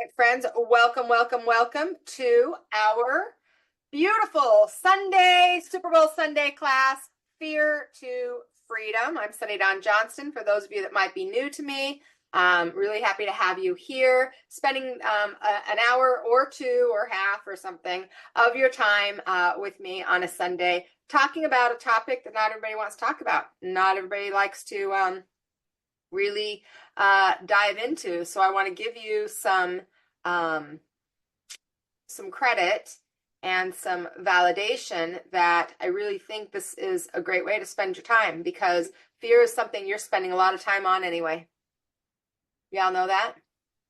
right, friends, welcome, welcome, welcome to our beautiful Sunday, Super Bowl Sunday class, Fear to Freedom. I'm Sunny Johnston. For those of you that might be new to me, really happy to have you here, spending an hour or two or half or something of your time with me on a Sunday, talking about a topic that not everybody wants to talk about. Not everybody likes to really dive into. So I want to give you some credit and some validation that I really think this is a great way to spend your time, because fear is something you're spending a lot of time on anyway. Y'all know that?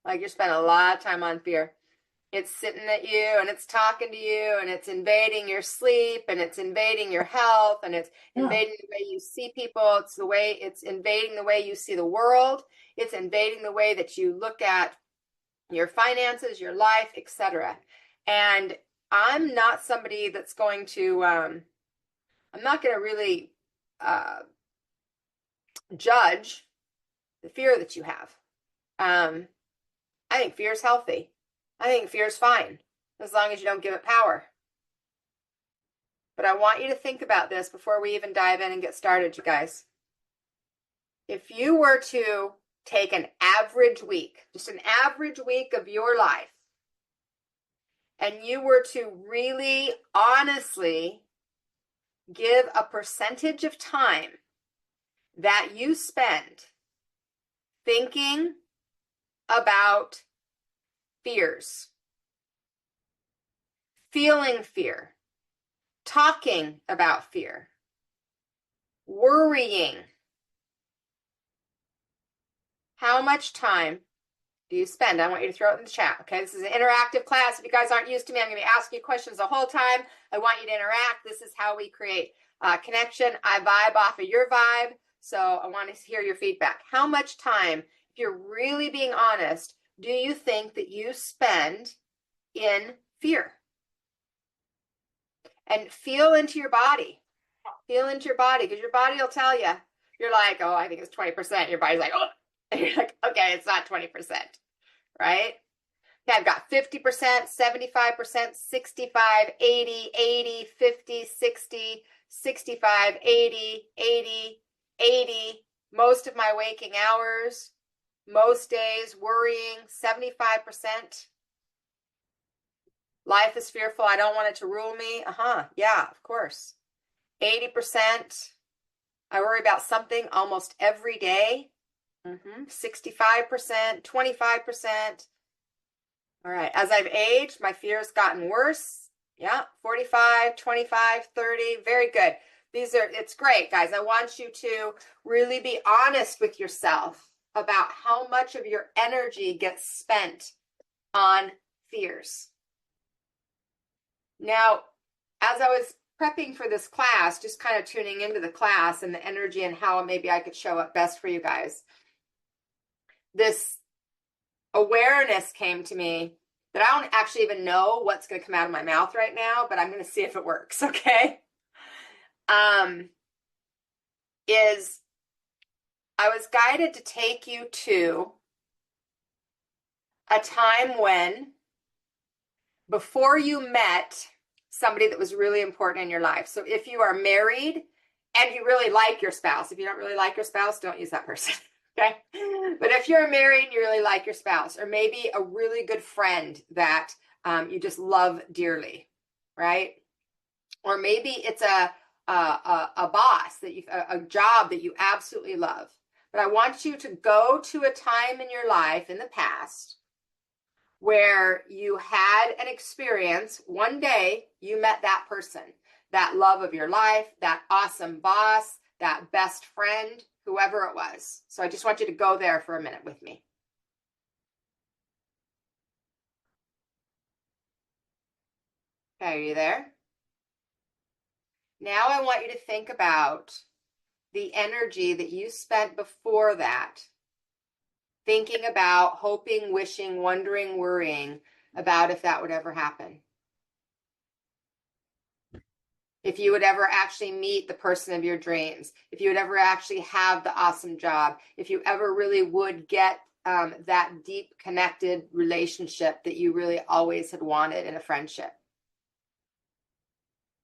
Like, you're spending a lot of time on fear. It's sitting at you and it's talking to you and it's invading your sleep and it's invading your health and it's invading the way you see people. It's invading the way you see the world. It's invading the way that you look at your finances, your life, etc. And I'm not somebody that's going to, I'm not going to really judge the fear that you have. I think fear is healthy. I think fear is fine, as long as you don't give it power. But I want you to think about this before we even dive in and get started, you guys. If you were to take an average week, just an average week of your life, and you were to really honestly give a percentage of time that you spend thinking about fears, feeling fear, talking about fear, worrying, how much time do you spend? I want you to throw it in the chat, okay? This is an interactive class. If you guys aren't used to me, I'm going to be asking you questions the whole time. I want you to interact. This is how we create connection. I vibe off of your vibe, so I want to hear your feedback. How much time, if you're really being honest, do you think that you spend in fear? And feel into your body. Feel into your body, because your body will tell you. You're like, oh, I think it's 20%. Your body's like, oh. And you're like, okay, it's not 20%, right? Okay, I've got 50%, 75%, 65, 80, 80, 50, 60, 65, 80, 80, 80. Most of my waking hours, most days worrying, 75%. Life is fearful. I don't want it to rule me. Yeah, of course. 80%. I worry about something almost every day. 65%, 25%. All right. As I've aged, my fear's gotten worse. Yeah. 45, 25, 30. Very good. It's great, guys. I want you to really be honest with yourself about how much of your energy gets spent on fears. Now, as I was prepping for this class, just kind of tuning into the class and the energy and how maybe I could show up best for you guys, this awareness came to me that I don't actually even know what's going to come out of my mouth right now, but I'm going to see if it works, okay? Is I was guided to take you to a time when, before you met somebody that was really important in your life. So if you are married and you really like your spouse, if you don't really like your spouse, don't use that person, okay? But if you're married and you really like your spouse, or maybe a really good friend that you just love dearly, right? Or maybe it's a boss, a job that you absolutely love. But I want you to go to a time in your life in the past where you had an experience. One day you met that person, that love of your life, that awesome boss, that best friend, whoever it was. So I just want you to go there for a minute with me. Okay, are you there? Now I want you to think about the energy that you spent before that, thinking about, hoping, wishing, wondering, worrying about if that would ever happen. If you would ever actually meet the person of your dreams, if you would ever actually have the awesome job, if you ever really would get that deep connected relationship that you really always had wanted in a friendship?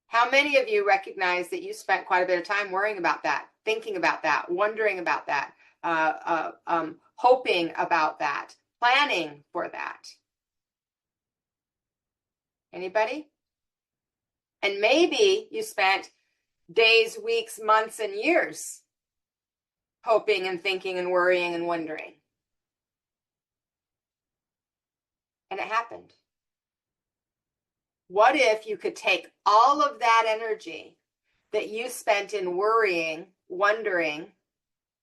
How many of you recognize that you spent quite a bit of time worrying about that, thinking about that, wondering about that, hoping about that, planning for that? Anybody? And maybe you spent days, weeks, months, and years hoping and thinking and worrying and wondering. And it happened. What if you could take all of that energy that you spent in worrying, wondering,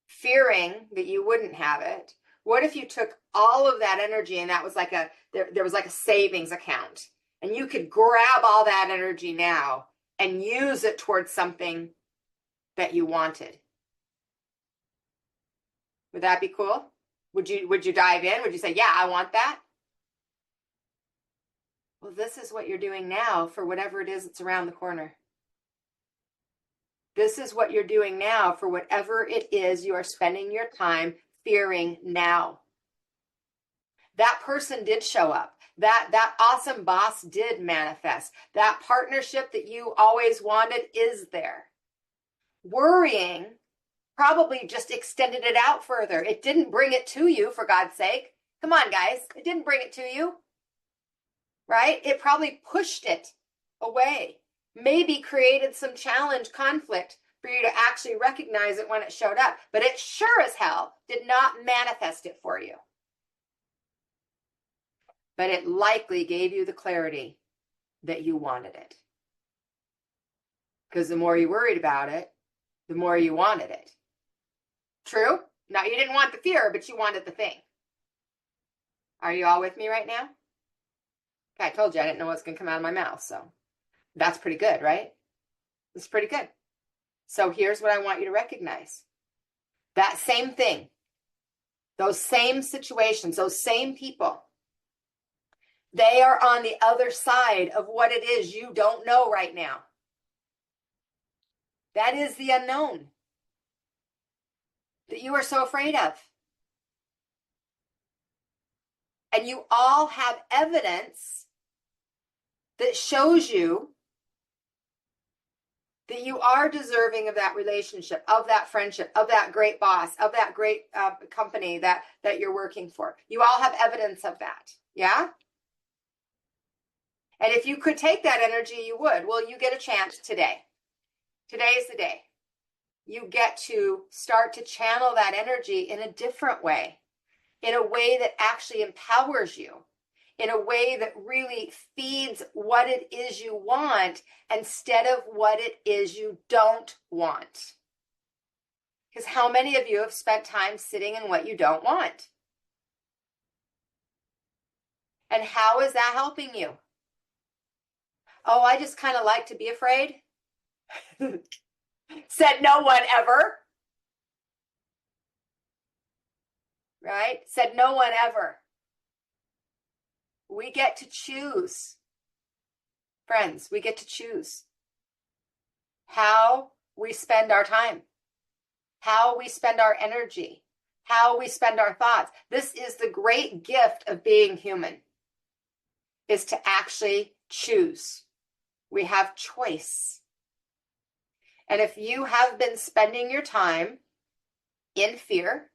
fearing that you wouldn't have it? What if you took all of that energy and that was like there was like a savings account, and you could grab all that energy now and use it towards something that you wanted? Would that be cool? Would you dive in? Would you say, yeah, I want that? Well, this is what you're doing now for whatever it is that's around the corner. This is what you're doing now for whatever it is you are spending your time fearing now. That person did show up. That awesome boss did manifest. That partnership that you always wanted is there. Worrying probably just extended it out further. It didn't bring it to you, for God's sake. Come on, guys. It didn't bring it to you, right? It probably pushed it away. Maybe created some challenge, conflict for you to actually recognize it when it showed up. But it sure as hell did not manifest it for you. But it likely gave you the clarity that you wanted it. Because the more you worried about it, the more you wanted it. True? Now, you didn't want the fear, but you wanted the thing. Are you all with me right now? Okay, I told you I didn't know what's going to come out of my mouth, so that's pretty good, right? It's pretty good. So here's what I want you to recognize. That same thing, those same situations, those same people, they are on the other side of what it is you don't know right now. That is the unknown that you are so afraid of. And you all have evidence that shows you that you are deserving of that relationship, of that friendship, of that great boss, of that great company that you're working for. You all have evidence of that. Yeah? And if you could take that energy, you would. Well, you get a chance today. Today is the day. You get to start to channel that energy in a different way, in a way that actually empowers you, in a way that really feeds what it is you want instead of what it is you don't want. Because how many of you have spent time sitting in what you don't want? And how is that helping you? Oh, I just kind of like to be afraid. Said no one ever. Right? Said no one ever. We get to choose. Friends, we get to choose how we spend our time, how we spend our energy, how we spend our thoughts. This is the great gift of being human, is to actually choose. We have choice. And if you have been spending your time in fear,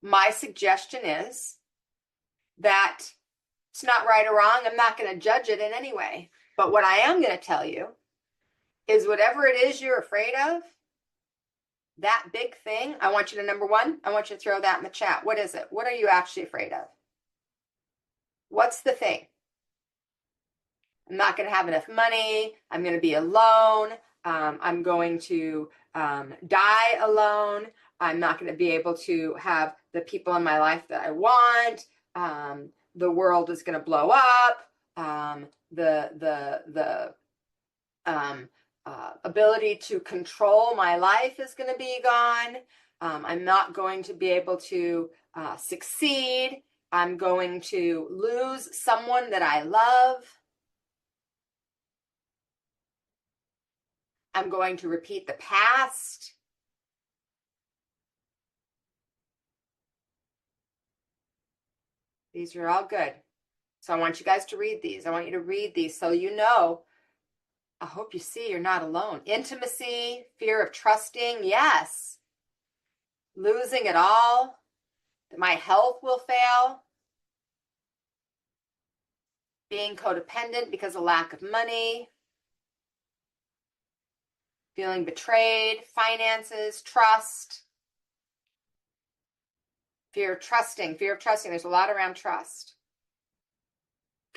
my suggestion is that it's not right or wrong. I'm not going to judge it in any way. But what I am going to tell you is whatever it is you're afraid of, that big thing, I want you to, number one, I want you to throw that in the chat. What is it? What are you actually afraid of? What's the thing? I'm not going to have enough money. I'm going to be alone. I'm going to die alone. I'm not going to be able to have the people in my life that I want. The world is going to blow up. The ability to control my life is going to be gone. I'm not going to be able to succeed. I'm going to lose someone that I love. I'm going to repeat the past. These are all good. So I want you guys to read these. I want you to read these so you know. I hope you see you're not alone. Intimacy, fear of trusting, yes. Losing it all, that my health will fail. Being codependent because of lack of money. Feeling betrayed, finances, trust. Fear of trusting. There's a lot around trust.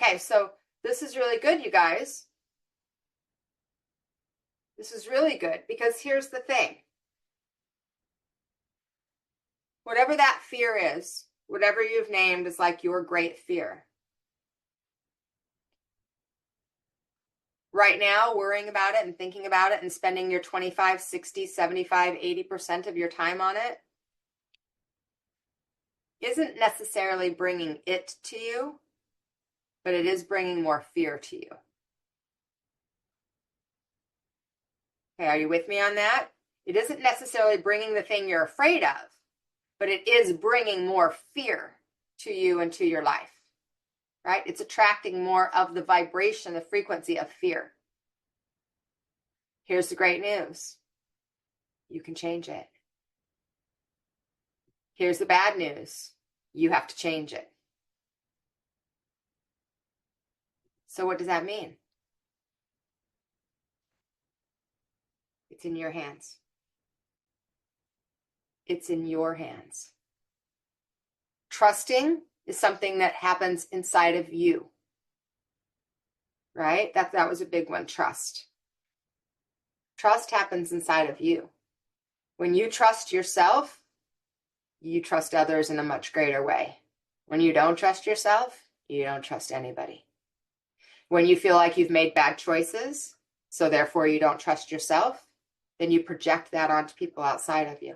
Okay, so this is really good, you guys. This is really good because here's the thing. Whatever that fear is, whatever you've named is like your great fear. Right now, worrying about it and thinking about it and spending your 25, 60, 75, 80% of your time on it isn't necessarily bringing it to you, but it is bringing more fear to you. Okay, are you with me on that? It isn't necessarily bringing the thing you're afraid of, but it is bringing more fear to you and to your life, right? It's attracting more of the vibration, the frequency of fear. Here's the great news. You can change it. Here's the bad news. You have to change it. So what does that mean? It's in your hands. It's in your hands. Trusting is something that happens inside of you, right? That was a big one, trust. Trust happens inside of you. When you trust yourself, you trust others in a much greater way. When you don't trust yourself, you don't trust anybody. When you feel like you've made bad choices, so therefore you don't trust yourself, then you project that onto people outside of you.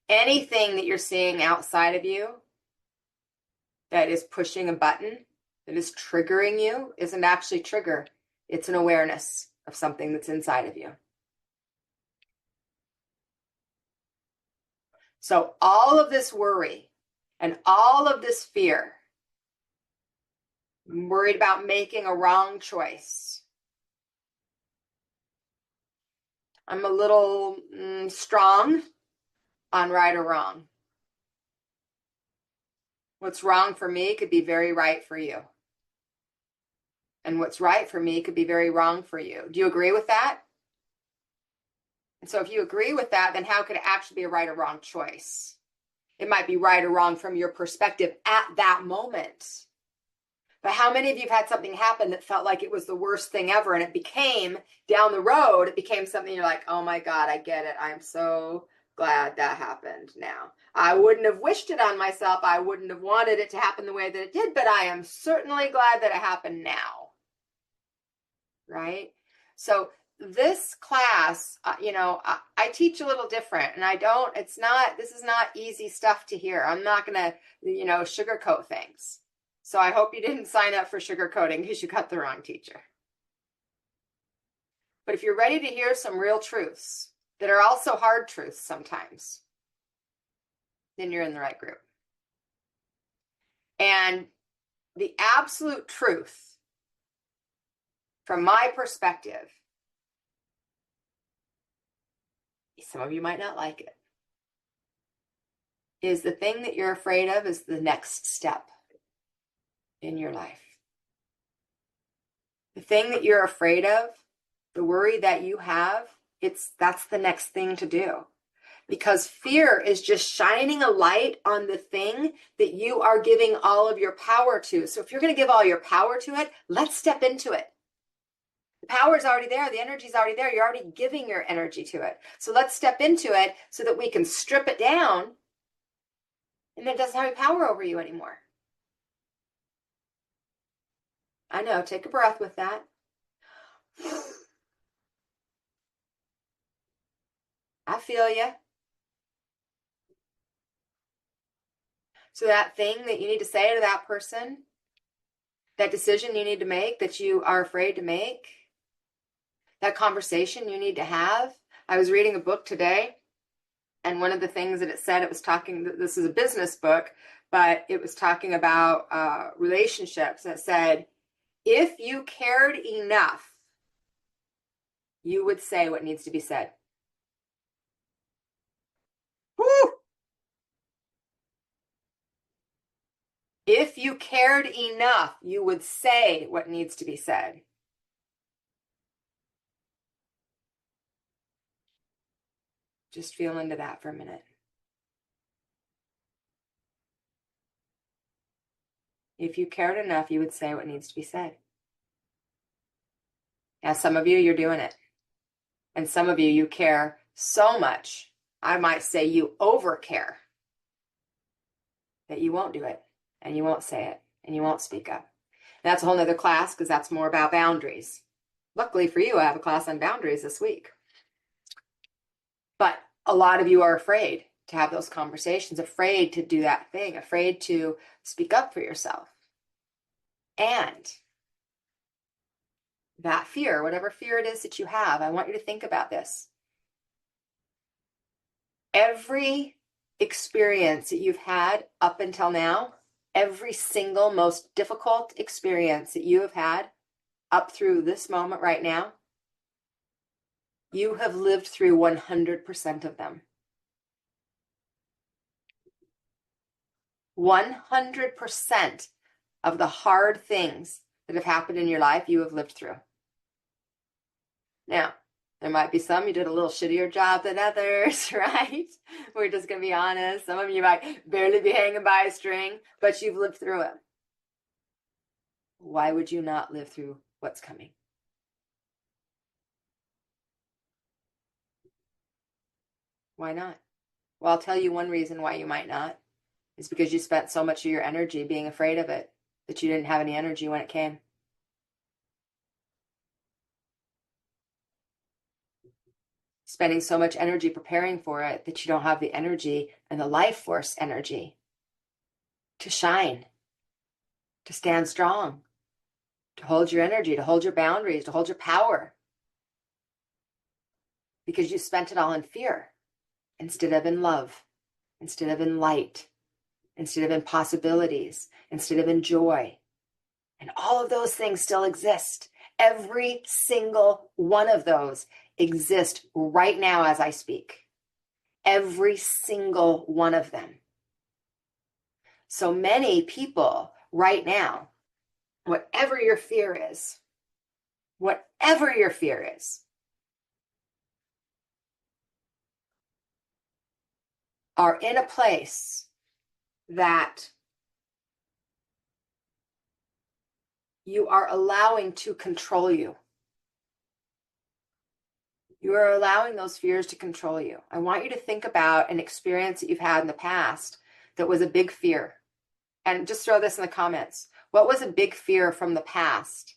Anything that you're seeing outside of you that is pushing a button, that is triggering you, isn't actually trigger. It's an awareness of something that's inside of you. So all of this worry and all of this fear, I'm worried about making a wrong choice. I'm a little strong on right or wrong. What's wrong for me could be very right for you. And what's right for me could be very wrong for you. Do you agree with that? And so if you agree with that, then how could it actually be a right or wrong choice? It might be right or wrong from your perspective at that moment. But how many of you have had something happen that felt like it was the worst thing ever, and it became, down the road, it became something you're like, oh my God, I get it. I'm so glad that happened now. I wouldn't have wished it on myself. I wouldn't have wanted it to happen the way that it did, but I am certainly glad that it happened now. Right? So this class, I teach a little different, and this is not easy stuff to hear. I'm not going to, sugarcoat things. So I hope you didn't sign up for sugarcoating because you got the wrong teacher. But if you're ready to hear some real truths that are also hard truths sometimes, then you're in the right group. And the absolute truth, from my perspective, some of you might not like it, is the thing that you're afraid of is the next step in your life. The thing that you're afraid of, the worry that you have, that's the next thing to do. Because fear is just shining a light on the thing that you are giving all of your power to. So if you're going to give all your power to it, let's step into it. The power is already there. The energy is already there. You're already giving your energy to it. So let's step into it so that we can strip it down and it doesn't have any power over you anymore. I know. Take a breath with that. I feel you. So that thing that you need to say to that person, that decision you need to make that you are afraid to make, that conversation you need to have. I was reading a book today, and one of the things that it said, it was talking, this is a business book, but it was talking about relationships. And it said, if you cared enough, you would say what needs to be said. Woo! If you cared enough, you would say what needs to be said. Just feel into that for a minute. If you cared enough, you would say what needs to be said. Now, some of you, you're doing it. And some of you, you care so much, I might say you overcare, that you won't do it, and you won't say it, and you won't speak up. And that's a whole nother class, because that's more about boundaries. Luckily for you, I have a class on boundaries this week. But a lot of you are afraid to have those conversations, afraid to do that thing, afraid to speak up for yourself. And that fear, whatever fear it is that you have, I want you to think about this. Every experience that you've had up until now, every single most difficult experience that you have had up through this moment right now, you have lived through 100% of them. 100% of the hard things that have happened in your life, you have lived through. Now, there might be some you did a little shittier job than others, right? We're just going to be honest. Some of you might barely be hanging by a string, but you've lived through it. Why would you not live through what's coming? Why not? Well, I'll tell you one reason why you might not. Is because you spent so much of your energy being afraid of it that you didn't have any energy when it came. Spending so much energy preparing for it that you don't have the energy and the life force energy to shine, to stand strong, to hold your energy, to hold your boundaries, to hold your power. Because you spent it all in fear instead of in love, instead of in light, instead of in possibilities, instead of in joy. And all of those things still exist. Every single one of those exist right now as I speak. Every single one of them. So many people right now, whatever your fear is, are in a place that you are allowing to control you. You are allowing those fears to control you. I want you to think about an experience that you've had in the past that was a big fear. And just throw this in the comments. What was a big fear from the past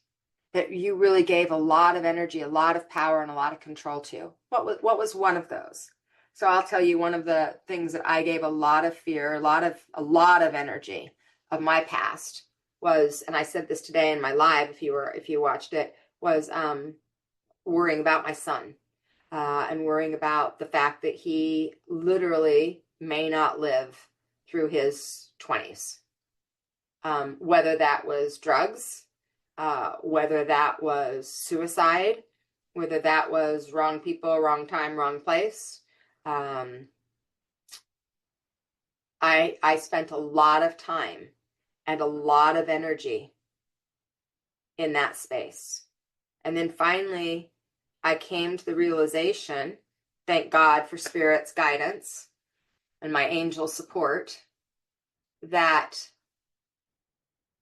that you really gave a lot of energy, a lot of power, and a lot of control to? What was one of those? So I'll tell you, one of the things that I gave a lot of fear, a lot of energy of my past was, and I said this today in my live, if you watched it, was worrying about my son, and worrying about the fact that he literally may not live through his 20s. Whether that was drugs, whether that was suicide, whether that was wrong people, wrong time, wrong place. I spent a lot of time and a lot of energy in that space. And then finally, I came to the realization, thank God for Spirit's guidance and my angel support, that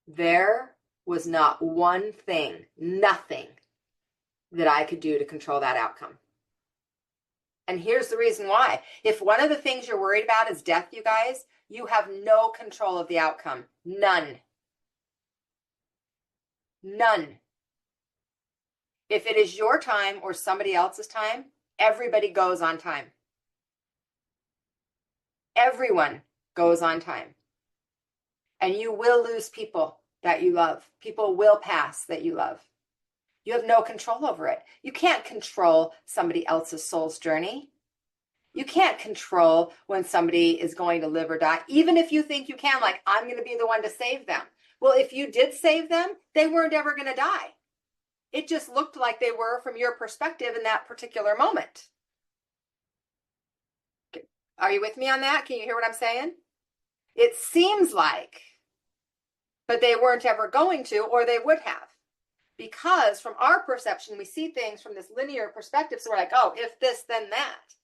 there was not one thing, nothing that I could do to control that outcome. And here's the reason why. If one of the things you're worried about is death, you guys, you have no control of the outcome. None. None. If it is your time or somebody else's time, everybody goes on time. Everyone goes on time. And you will lose people that you love. People will pass that you love. You have no control over it. You can't control somebody else's soul's journey. You can't control when somebody is going to live or die, even if you think you can, like, I'm going to be the one to save them. Well, if you did save them, they weren't ever going to die. It just looked like they were from your perspective in that particular moment. Are you with me on that? Can you hear what I'm saying? It seems like, but they weren't ever going to, or they would have. Because from our perception, we see things from this linear perspective. So we're like, oh, if this, then that.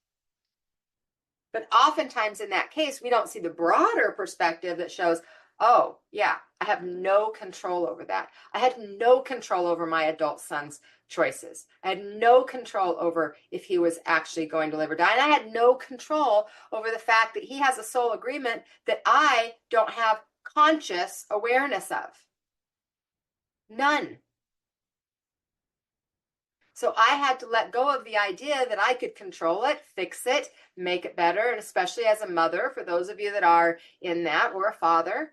But oftentimes in that case, we don't see the broader perspective that shows, oh, yeah, I have no control over that. I had no control over my adult son's choices. I had no control over if he was actually going to live or die. And I had no control over the fact that he has a soul agreement that I don't have conscious awareness of. None. So I had to let go of the idea that I could control it, fix it, make it better. And especially as a mother, for those of you that are in that, or a father,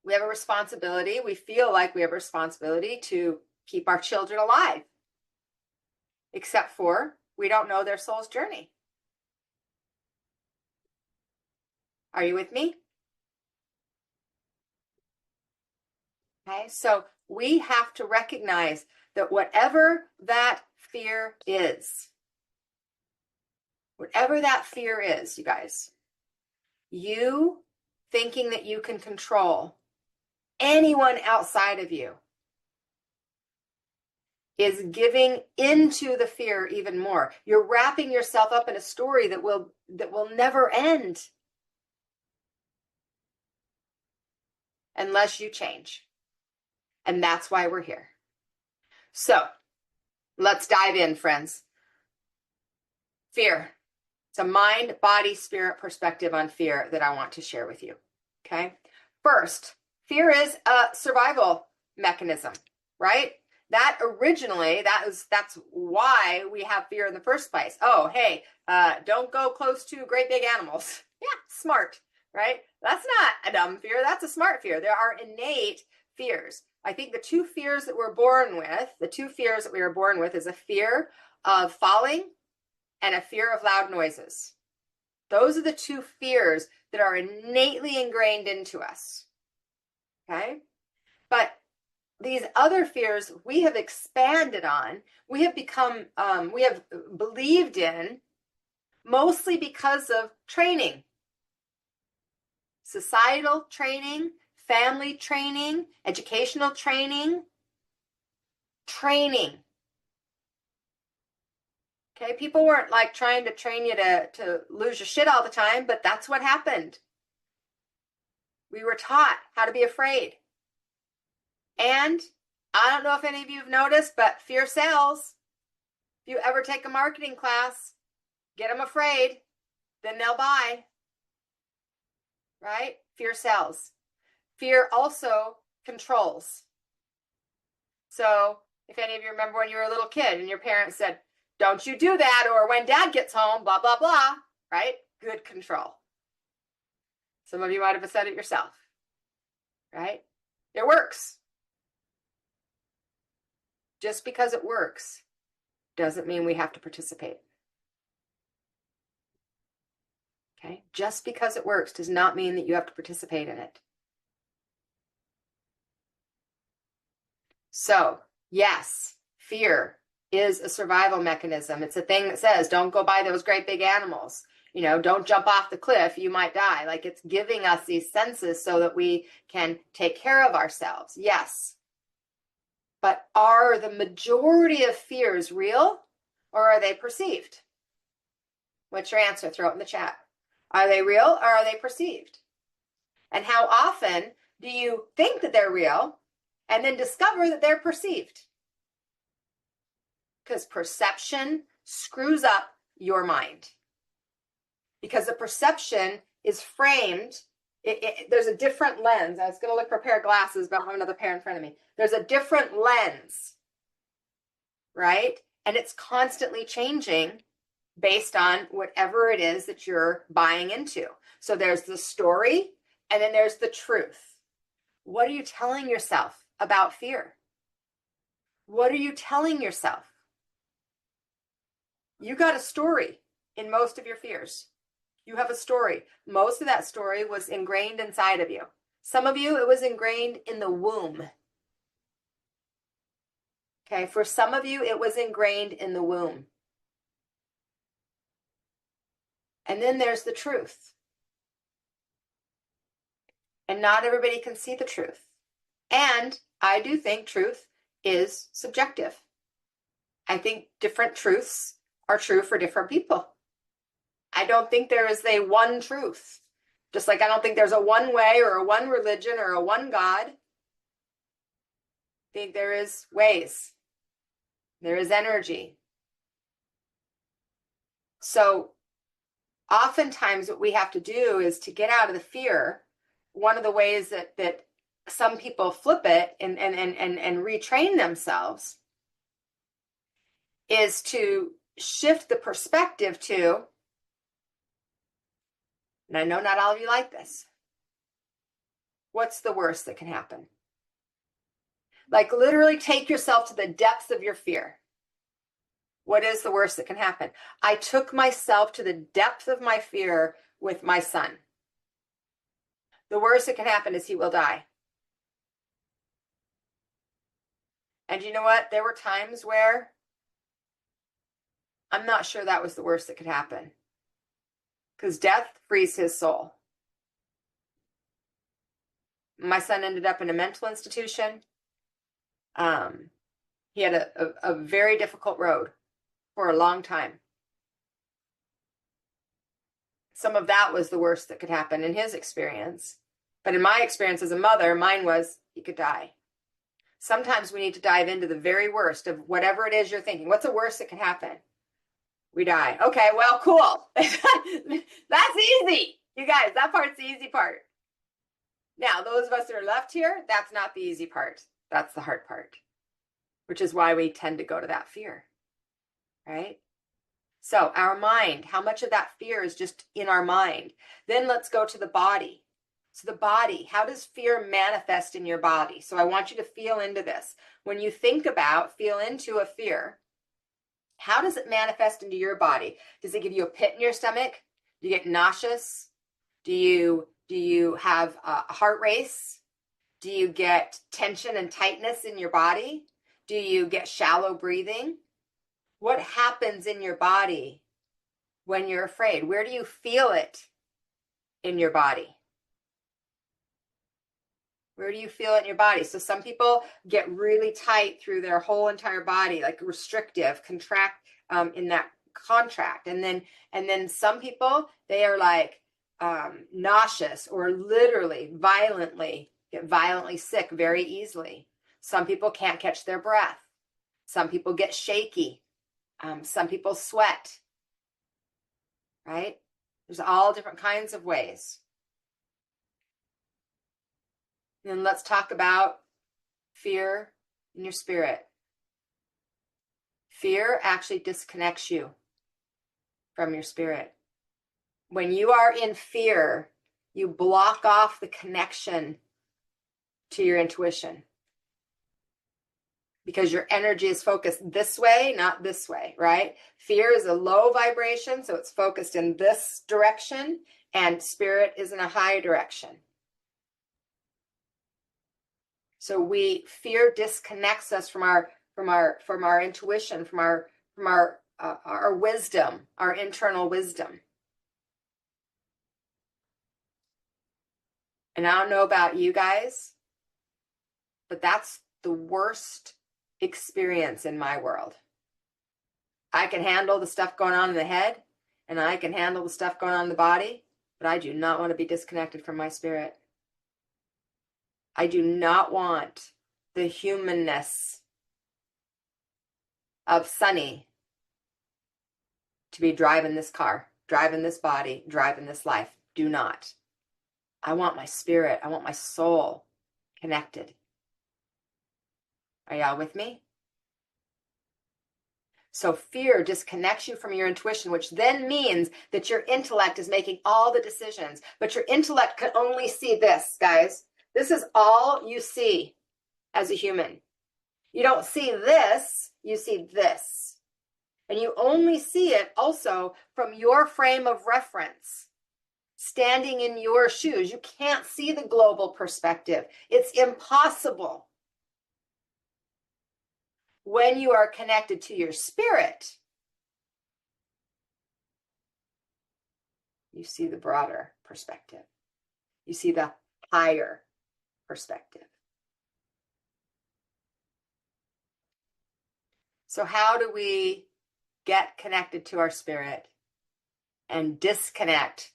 we have a responsibility. We feel like we have a responsibility to keep our children alive, except for we don't know their soul's journey. Are you with me? Okay, so we have to recognize that whatever that fear is, you guys, you thinking that you can control anyone outside of you is giving into the fear even more. You're wrapping yourself up in a story that will never end unless you change. And that's why we're here. So let's dive in, friends. Fear. It's a mind, body, spirit perspective on fear that I want to share with you. Okay. First, fear is a survival mechanism, right? That originally, that's why we have fear in the first place. Oh, hey, don't go close to great big animals. Yeah, smart, right? That's not a dumb fear. That's a smart fear. There are innate fears. I think the two fears that we were born with is a fear of falling and a fear of loud noises. Those are the two fears that are innately ingrained into us. Okay? But these other fears we have expanded on, we have believed in, mostly because of training. Societal training, family training, educational training. Okay, people weren't like trying to train you to lose your shit all the time, but that's what happened. We were taught how to be afraid. And I don't know if any of you have noticed, but fear sells. If you ever take a marketing class, get them afraid, then they'll buy. Right? Fear sells. Fear also controls. So if any of you remember when you were a little kid and your parents said, don't you do that, or when dad gets home, blah, blah, blah, right? Good control. Some of you might have said it yourself, right? It works. Just because it works doesn't mean we have to participate. Okay? Just because it works does not mean that you have to participate in it. So, yes, fear is a survival mechanism. It's a thing that says, don't go by those great big animals. You know, don't jump off the cliff, you might die. Like, it's giving us these senses so that we can take care of ourselves. Yes. But are the majority of fears real, or are they perceived? What's your answer? Throw it in the chat. Are they real, or are they perceived? And how often do you think that they're real and then discover that they're perceived? Because perception screws up your mind. Because the perception is framed, there's a different lens. I was going to look for a pair of glasses, but I have another pair in front of me. There's a different lens, right? And it's constantly changing based on whatever it is that you're buying into. So there's the story, and then there's the truth. What are you telling yourself about fear? What are you telling yourself? You got a story. in most of your fears. You have a story. Most of that story was ingrained inside of you. Some of you, it was ingrained in the womb. Okay, for some of you, it was ingrained in the womb. And then there's the truth. And not everybody can see the truth. And I do think truth is subjective. I think different truths are true for different people. I don't think there is a one truth. Just like I don't think there's a one way or a one religion or a one God. I think there is ways. There is energy. So oftentimes what we have to do is to get out of the fear. One of the ways that some people flip it and retrain themselves is to shift the perspective to, and I know not all of you like this, what's the worst that can happen? Like literally take yourself to the depths of your fear. What is the worst that can happen? I took myself to the depth of my fear with my son. The worst that can happen is he will die. And you know what? There were times where I'm not sure that was the worst that could happen. Because death frees his soul. My son ended up in a mental institution. He had a very difficult road for a long time. Some of that was the worst that could happen in his experience. But in my experience as a mother, mine was he could die. Sometimes we need to dive into the very worst of whatever it is you're thinking. What's the worst that can happen? We die. Okay, well, cool. That's easy. You guys, that part's the easy part. Now, those of us that are left here, that's not the easy part. That's the hard part, which is why we tend to go to that fear, right? So our mind, how much of that fear is just in our mind? Then let's go to the body. So the body, how does fear manifest in your body? So I want you to feel into this. When you think about, feel into a fear, how does it manifest into your body? Does it give you a pit in your stomach? Do you get nauseous? Do you have a heart race? Do you get tension and tightness in your body? Do you get shallow breathing? What happens in your body when you're afraid? Where do you feel it in your body? Where do you feel it in your body? So some people get really tight through their whole entire body, like restrictive, contract in that contract. And then some people, they are like nauseous or literally get violently sick very easily. Some people can't catch their breath. Some people get shaky. Some people sweat, right? There's all different kinds of ways. And then let's talk about fear in your spirit. Fear actually disconnects you from your spirit. When you are in fear, you block off the connection to your intuition because your energy is focused this way, not this way, right? Fear is a low vibration, so it's focused in this direction, and spirit is in a high direction. So fear disconnects us from our intuition, from our wisdom, our internal wisdom. And I don't know about you guys, but that's the worst experience in my world. I can handle the stuff going on in the head, and I can handle the stuff going on in the body, but I do not want to be disconnected from my spirit. I do not want the humanness of Sunny to be driving this car, driving this body, driving this life. Do not. I want my spirit. I want my soul connected. Are y'all with me? So fear disconnects you from your intuition, which then means that your intellect is making all the decisions. But your intellect can only see this, guys. This is all you see as a human. You don't see this, you see this. And you only see it also from your frame of reference, standing in your shoes. You can't see the global perspective. It's impossible. When you are connected to your spirit, you see the broader perspective. You see the higher perspective. So how do we get connected to our spirit and disconnect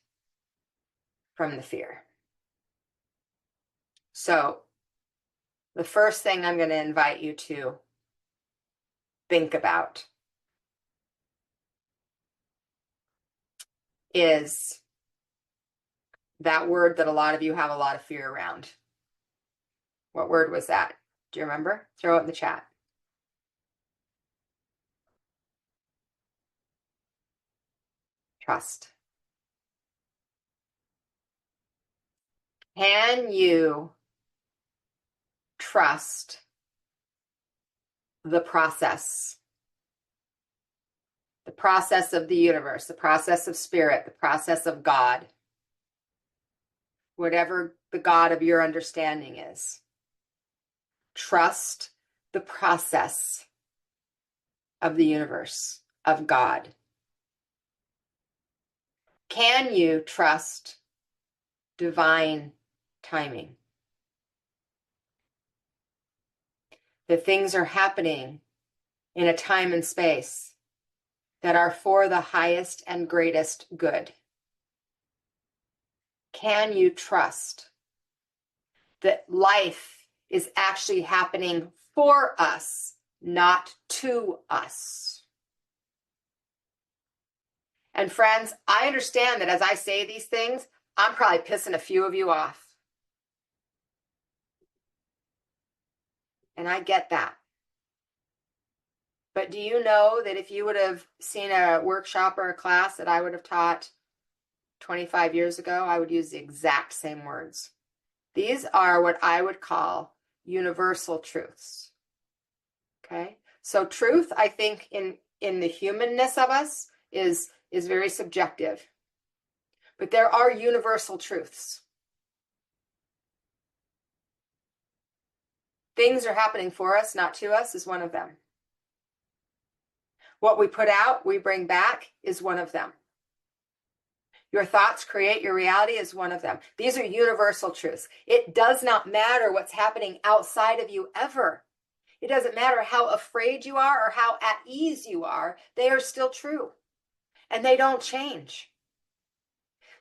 from the fear? So the first thing I'm going to invite you to think about is that word that a lot of you have a lot of fear around. What word was that? Do you remember? Throw it in the chat. Trust. Can you trust the process? The process of the universe, the process of spirit, the process of God, whatever the God of your understanding is. Trust the process of the universe, of God. Can you trust divine timing? That things are happening in a time and space that are for the highest and greatest good. Can you trust that life is actually happening for us, not to us? And friends, I understand that as I say these things, I'm probably pissing a few of you off. And I get that. But do you know that if you would have seen a workshop or a class that I would have taught 25 years ago, I would use the exact same words. These are what I would call universal truths. Okay? So truth, I think, in the humanness of us is very subjective. But there are universal truths. Things are happening for us, not to us, is one of them. What we put out, we bring back, is one of them. Your thoughts create your reality is one of them. These are universal truths. It does not matter what's happening outside of you ever. It doesn't matter how afraid you are or how at ease you are. They are still true. And they don't change.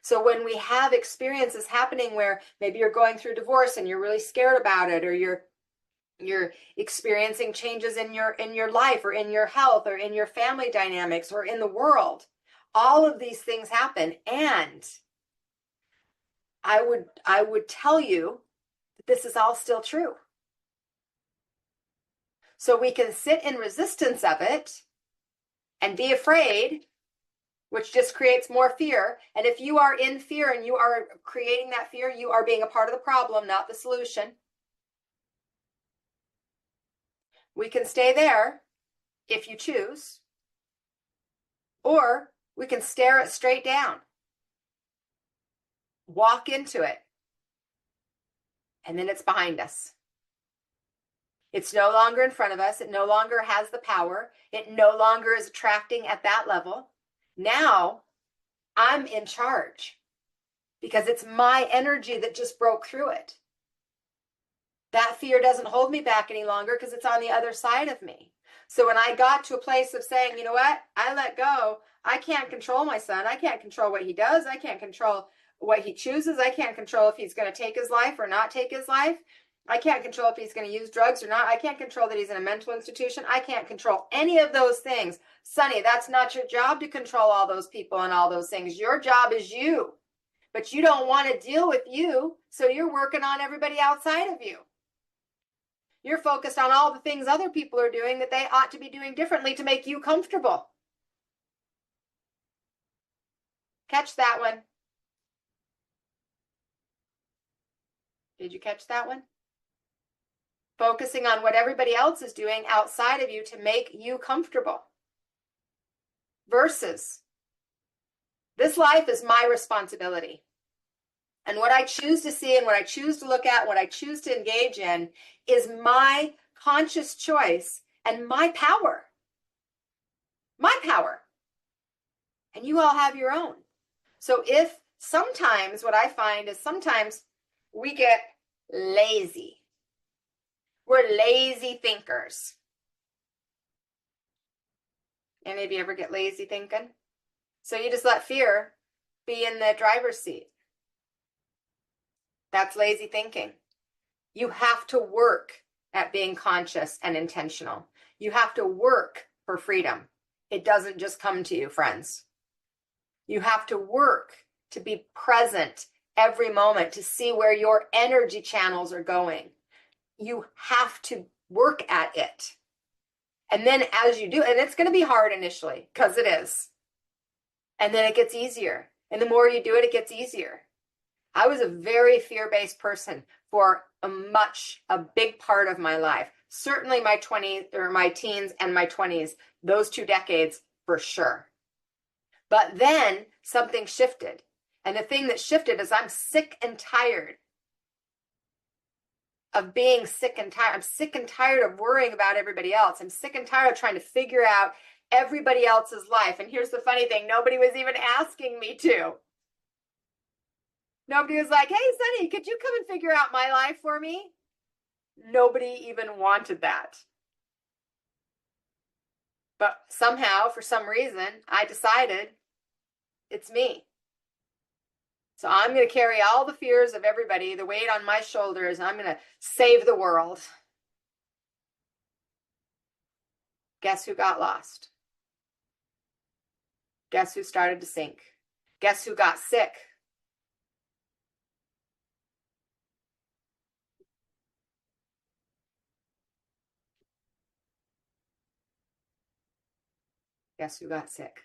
So when we have experiences happening where maybe you're going through divorce and you're really scared about it, or you're experiencing changes in your life or in your health or in your family dynamics or in the world, all of these things happen. And I would tell you that this is all still true. So we can sit in resistance of it and be afraid, which just creates more fear. And if you are in fear and you are creating that fear, you are being a part of the problem, not the solution. We can stay there if you choose, or we can stare it straight down, walk into it, and then it's behind us. It's no longer in front of us. It no longer has the power. It no longer is attracting at that level. Now I'm in charge because it's my energy that just broke through it. That fear doesn't hold me back any longer because it's on the other side of me. So when I got to a place of saying, you know what, I let go. I can't control my son. I can't control what he does. I can't control what he chooses. I can't control if he's going to take his life or not take his life. I can't control if he's going to use drugs or not. I can't control that he's in a mental institution. I can't control any of those things. Sonny, that's not your job to control all those people and all those things. Your job is you. But you don't want to deal with you, so you're working on everybody outside of you. You're focused on all the things other people are doing that they ought to be doing differently to make you comfortable. Catch that one. Did you catch that one? Focusing on what everybody else is doing outside of you to make you comfortable. versus this life is my responsibility. And what I choose to see and what I choose to look at, what I choose to engage in is my conscious choice and my power. My power. And you all have your own. So if sometimes what I find is sometimes we get lazy. We're lazy thinkers. Any of you ever get lazy thinking? So you just let fear be in the driver's seat. That's lazy thinking. You have to work at being conscious and intentional. You have to work for freedom. It doesn't just come to you, friends. You have to work to be present every moment, to see where your energy channels are going. You have to work at it. And then as you do, and it's going to be hard initially, because it is. And then it gets easier. And the more you do it, it gets easier. I was a very fear-based person for a big part of my life. Certainly my 20s or my teens and my 20s, those 2 decades for sure. But then something shifted. And the thing that shifted is I'm sick and tired of being sick and tired. I'm sick and tired of worrying about everybody else. I'm sick and tired of trying to figure out everybody else's life. And here's the funny thing, nobody was even asking me to. Nobody was like, hey, Sunny, could you come and figure out my life for me? Nobody even wanted that. But somehow, for some reason, I decided it's me. So I'm going to carry all the fears of everybody, the weight on my shoulders, and I'm going to save the world. Guess who got lost? Guess who started to sink? Guess who got sick? Guess who got sick?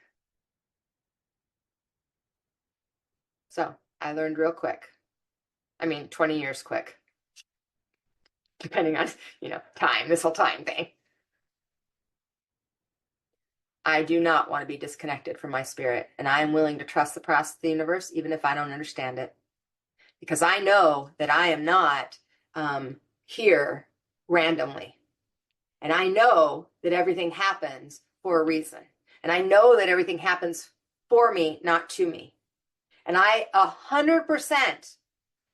So I learned real quick. 20 years quick. Depending on, time, this whole time thing. I do not want to be disconnected from my spirit. And I am willing to trust the process of the universe, even if I don't understand it. Because I know that I am not here randomly. And I know that everything happens for a reason. And I know that everything happens for me, not to me. And I 100%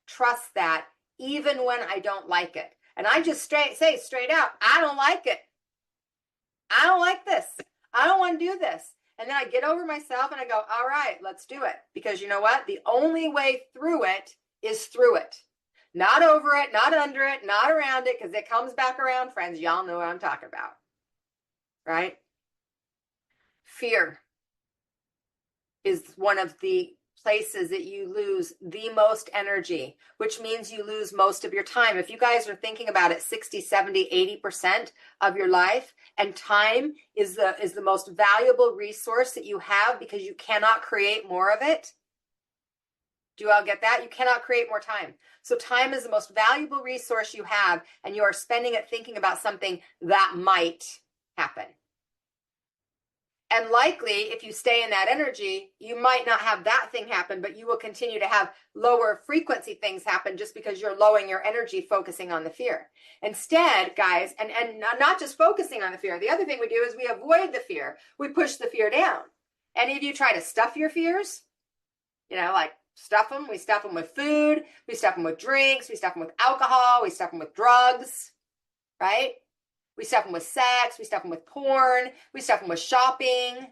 trust that even when I don't like it. And I just say straight out, I don't like it. I don't like this. I don't want to do this. And then I get over myself and I go, all right, let's do it. Because you know what? The only way through it is through it. Not over it, not under it, not around it, because it comes back around, friends. Y'all know what I'm talking about. Right? Fear is one of the places that you lose the most energy, which means you lose most of your time. If you guys are thinking about it, 60, 70, 80% of your life, and time is the most valuable resource that you have because you cannot create more of it. Do you all get that? You cannot create more time. So time is the most valuable resource you have, and you are spending it thinking about something that might happen. And likely, if you stay in that energy, you might not have that thing happen, but you will continue to have lower frequency things happen just because you're lowering your energy focusing on the fear. Instead, guys, and not just focusing on the fear, the other thing we do is we avoid the fear. We push the fear down. Any of you try to stuff your fears? Like stuff them. We stuff them with food. We stuff them with drinks. We stuff them with alcohol. We stuff them with drugs, right? We stuff them with sex. We stuff them with porn. We stuff them with shopping.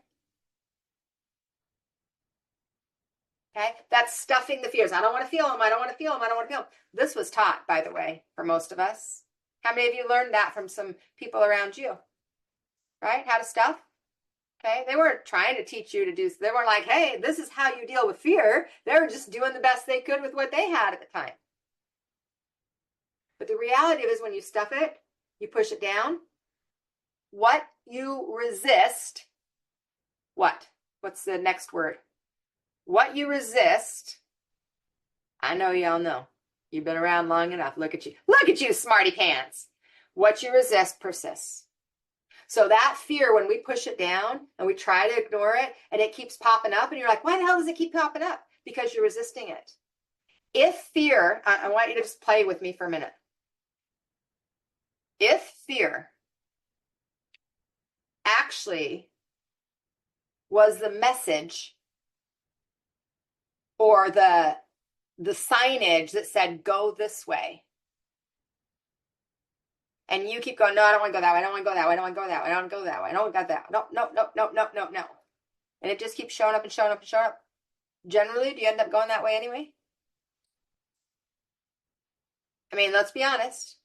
Okay? That's stuffing the fears. I don't want to feel them. I don't want to feel them. I don't want to feel them. This was taught, by the way, for most of us. How many of you learned that from some people around you? Right? How to stuff? Okay? They weren't trying to teach you to do. They weren't like, hey, this is how you deal with fear. They were just doing the best they could with what they had at the time. But the reality is when you stuff it, you push it down. What you resist, what? What's the next word? What you resist, I know y'all know. You've been around long enough. Look at you. Look at you, smarty pants. What you resist persists. So that fear, when we push it down and we try to ignore it and it keeps popping up and you're like, why the hell does it keep popping up? Because you're resisting it. If fear, I want you to just play with me for a minute. If fear actually was the message or the signage that said, go this way, and you keep going, no, I don't want to go that way. I don't want to go that way. I don't want to go that way. I don't want to go that way. I don't want to go that way. No, no, no, no, no, no, no. And it just keeps showing up and showing up and showing up. Generally, do you end up going that way anyway? I mean, let's be honest.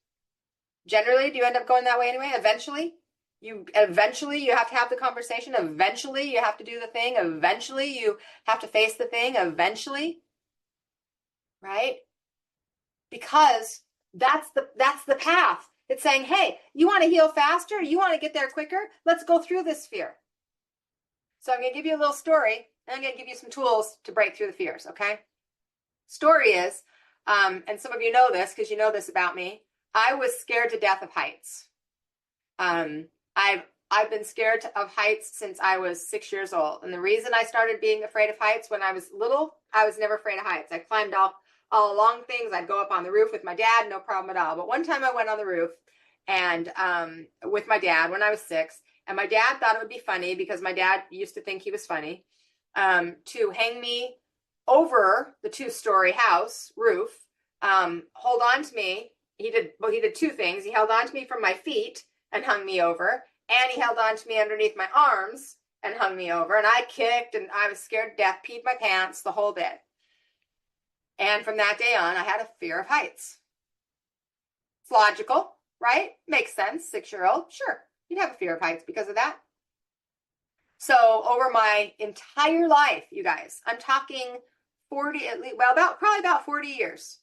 Generally, do you end up going that way anyway? Eventually, you have to have the conversation. Eventually, you have to do the thing. Eventually, you have to face the thing. Eventually, right? Because that's the path. It's saying, hey, you want to heal faster? You want to get there quicker? Let's go through this fear. So I'm going to give you a little story, and I'm going to give you some tools to break through the fears, okay? Story is, and some of you know this because you know this about me, I was scared to death of heights. I've been scared of heights since I was 6 years old. And the reason I started being afraid of heights when I was little, I was never afraid of heights. I climbed all along things. I'd go up on the roof with my dad, no problem at all. But one time I went on the roof and with my dad when I was 6, and my dad thought it would be funny because my dad used to think he was funny, to hang me over the 2-story house roof, hold on to me. He did 2 things. He held on to me from my feet and hung me over, and he held on to me underneath my arms and hung me over. And I kicked and I was scared to death, peed my pants, the whole bit. And from that day on, I had a fear of heights. It's logical, right? Makes sense. 6-year-old, sure. You'd have a fear of heights because of that. So over my entire life, you guys, I'm talking 40, at least, well, probably about 40 years.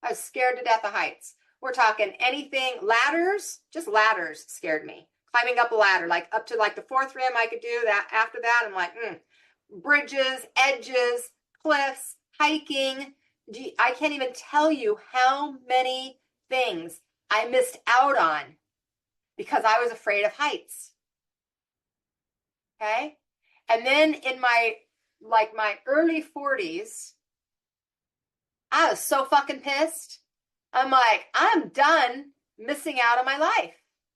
I was scared to death of heights. We're talking anything, ladders, just ladders scared me. Climbing up a ladder, like up to like the 4th rim, I could do that. After that, I'm like, bridges, edges, cliffs, hiking. Gee, I can't even tell you how many things I missed out on because I was afraid of heights. Okay? And then in my early 40s, I was so fucking pissed. I'm like, I'm done missing out on my life.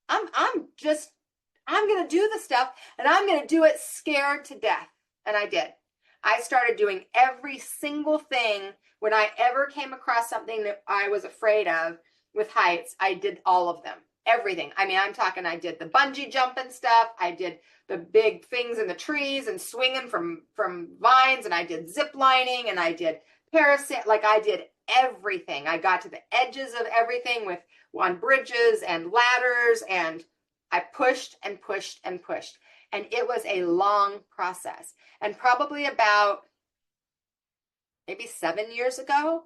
I'm going to do the stuff, and I'm going to do it scared to death. And I did. I started doing every single thing. When I ever came across something that I was afraid of with heights, I did all of them. Everything. I mean, I'm talking, I did the bungee jumping stuff. I did the big things in the trees and swinging from vines, and I did zip lining, and I did parasail. Like, I did everything. I got to the edges of everything on bridges and ladders, and I pushed and pushed and pushed. And it was a long process. And probably about maybe 7 years ago,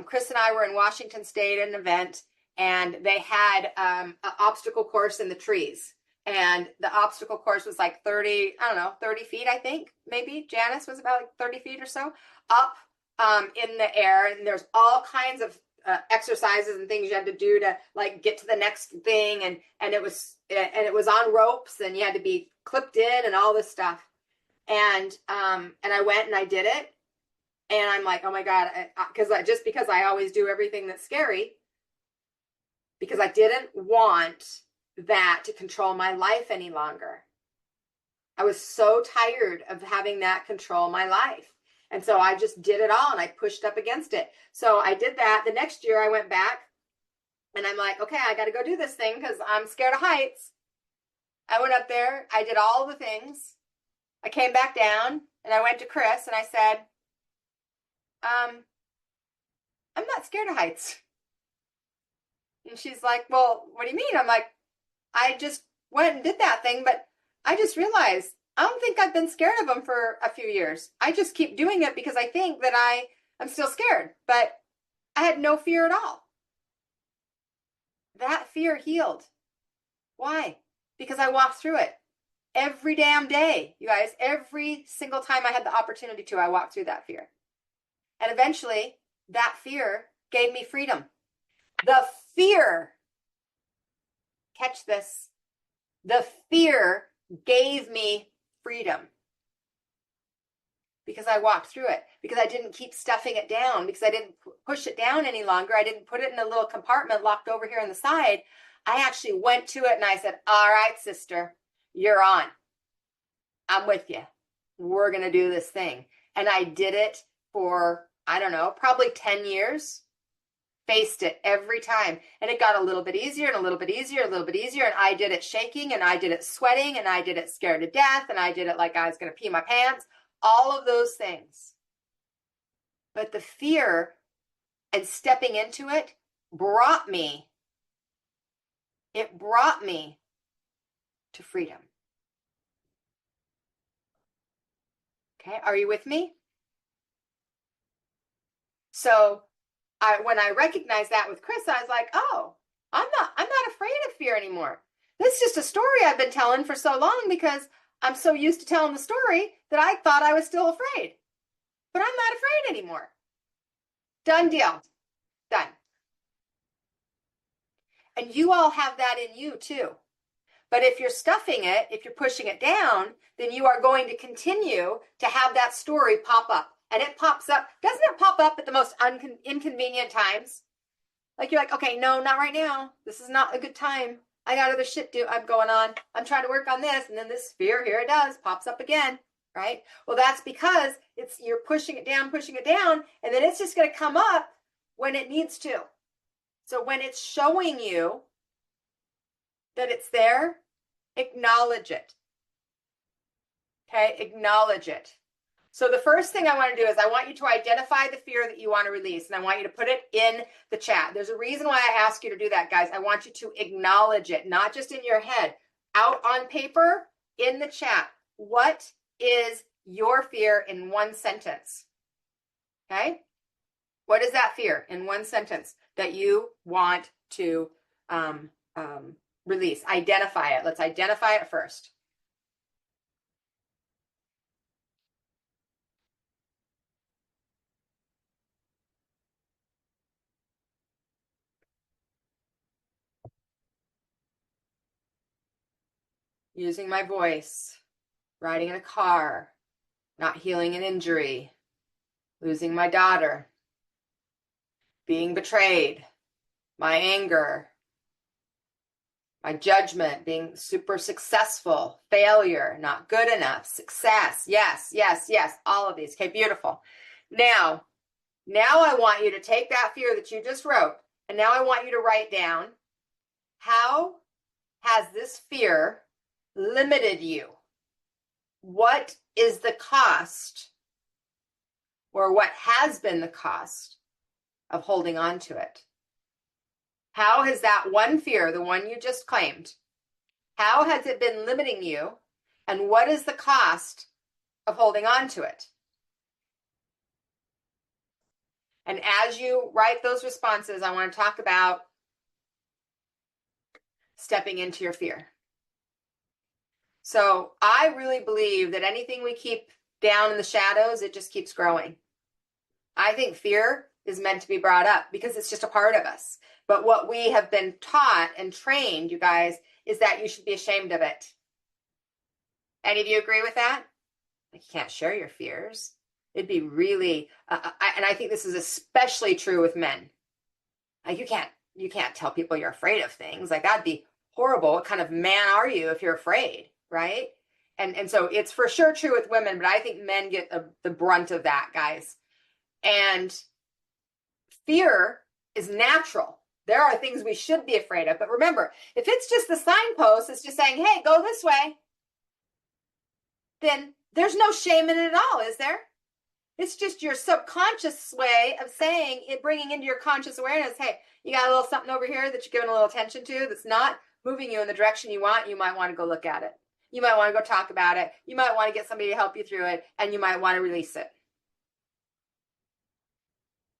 Chris and I were in Washington State at an event, and they had an obstacle course in the trees. And the obstacle course was like 30 feet, I think, maybe. Janice was about like 30 feet or so up in the air. And there's all kinds of exercises and things you had to do to like get to the next thing. And it was on ropes, and you had to be clipped in and all this stuff. And I went and I did it. And I'm like, oh my God, because I always do everything that's scary, because I didn't want that to control my life any longer. I was so tired of having that control my life. And so I just did it all, and I pushed up against it. So I did that. The next year I went back, and I'm like, okay, I got to go do this thing because I'm scared of heights. I went up there. I did all the things. I came back down, and I went to Chris, and I said, I'm not scared of heights. And she's like, well, what do you mean? I'm like, I just went and did that thing, but I just realized I don't think I've been scared of them for a few years. I just keep doing it because I think that I'm still scared, but I had no fear at all. That fear healed. Why? Because I walked through it every damn day, you guys. Every single time I had the opportunity to, I walked through that fear. And eventually, that fear gave me freedom. The fear, catch this, The fear gave me freedom because I walked through it, because I didn't keep stuffing it down, because I didn't push it down any longer. I didn't put it in a little compartment locked over here on the side. I actually went to it and I said, all right, sister, you're on. I'm with you. We're going to do this thing. And I did it for, I don't know, probably 10 years. Faced it every time. And it got a little bit easier and a little bit easier, a little bit easier. And I did it shaking, and I did it sweating, and I did it scared to death, and I did it like I was going to pee my pants. All of those things. But the fear and stepping into it brought me to freedom. Okay, are you with me? So when I recognized that with Chris, I was like, oh, I'm not afraid of fear anymore. This is just a story I've been telling for so long because I'm so used to telling the story that I thought I was still afraid. But I'm not afraid anymore. Done deal. Done. And you all have that in you too. But if you're stuffing it, if you're pushing it down, then you are going to continue to have that story pop up. And it pops up. Doesn't it pop up at the most inconvenient times? Like you're like, okay, no, not right now. This is not a good time. I got other shit I'm going on. I'm trying to work on this. And then this fear, here it does, pops up again, right? Well, that's because you're pushing it down, and then it's just going to come up when it needs to. So when it's showing you that it's there, acknowledge it. Okay, acknowledge it. So the first thing I want to do is I want you to identify the fear that you want to release, and I want you to put it in the chat. There's a reason why I ask you to do that, guys. I want you to acknowledge it, not just in your head, out on paper, in the chat. What is your fear in one sentence? Okay? What is that fear in one sentence that you want to release? Identify it. Let's identify it first. Using my voice, riding in a car, not healing an injury, losing my daughter, being betrayed, my anger, my judgment, being super successful, failure, not good enough, success, yes, yes, yes, all of these. Okay, beautiful. Now I want you to take that fear that you just wrote, and now I want you to write down, how has this fear limited you? What is the cost, or what has been the cost of holding on to it? How has that one fear, the one you just claimed, how has it been limiting you, and what is the cost of holding on to it? And as you write those responses, I want to talk about stepping into your fear. So I really believe that anything we keep down in the shadows, it just keeps growing. I think fear is meant to be brought up because it's just a part of us. But what we have been taught and trained, you guys, is that you should be ashamed of it. Any of you agree with that? Like, you can't share your fears. It'd be really, and I think this is especially true with men. Like, you can't tell people you're afraid of things. Like, that'd be horrible. What kind of man are you if you're afraid, right? And so it's for sure true with women, but I think men get the brunt of that, guys. And fear is natural. There are things we should be afraid of. But remember, if it's just the signpost, it's just saying, hey, go this way, then there's no shame in it at all, is there? It's just your subconscious way of saying it, bringing into your conscious awareness, hey, you got a little something over here that you're giving a little attention to that's not moving you in the direction you want. You might want to go look at it. You might want to go talk about it. You might want to get somebody to help you through it, and you might want to release it.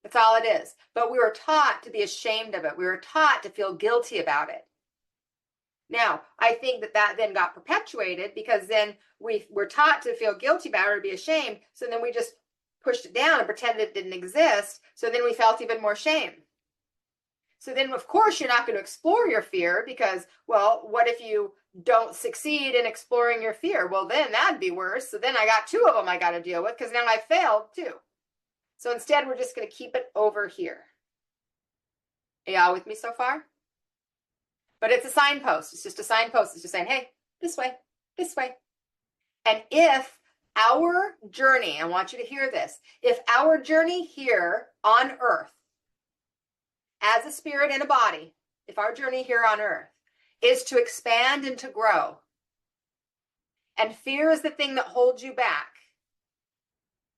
That's all it is. But we were taught to be ashamed of it. We were taught to feel guilty about it. Now, I think that then got perpetuated because then we were taught to feel guilty about it or be ashamed. So then we just pushed it down and pretended it didn't exist. So then we felt even more shame. So then, of course, you're not going to explore your fear because, well, what if you don't succeed in exploring your fear? Well, then that'd be worse. So then I got two of them I got to deal with because now I failed too. So instead, we're just going to keep it over here. Are y'all with me so far? But it's a signpost. It's just a signpost. It's just saying, hey, this way, this way. And if our journey, I want you to hear this, if our journey here on earth, as a spirit in a body, if our journey here on earth is to expand and to grow, and fear is the thing that holds you back,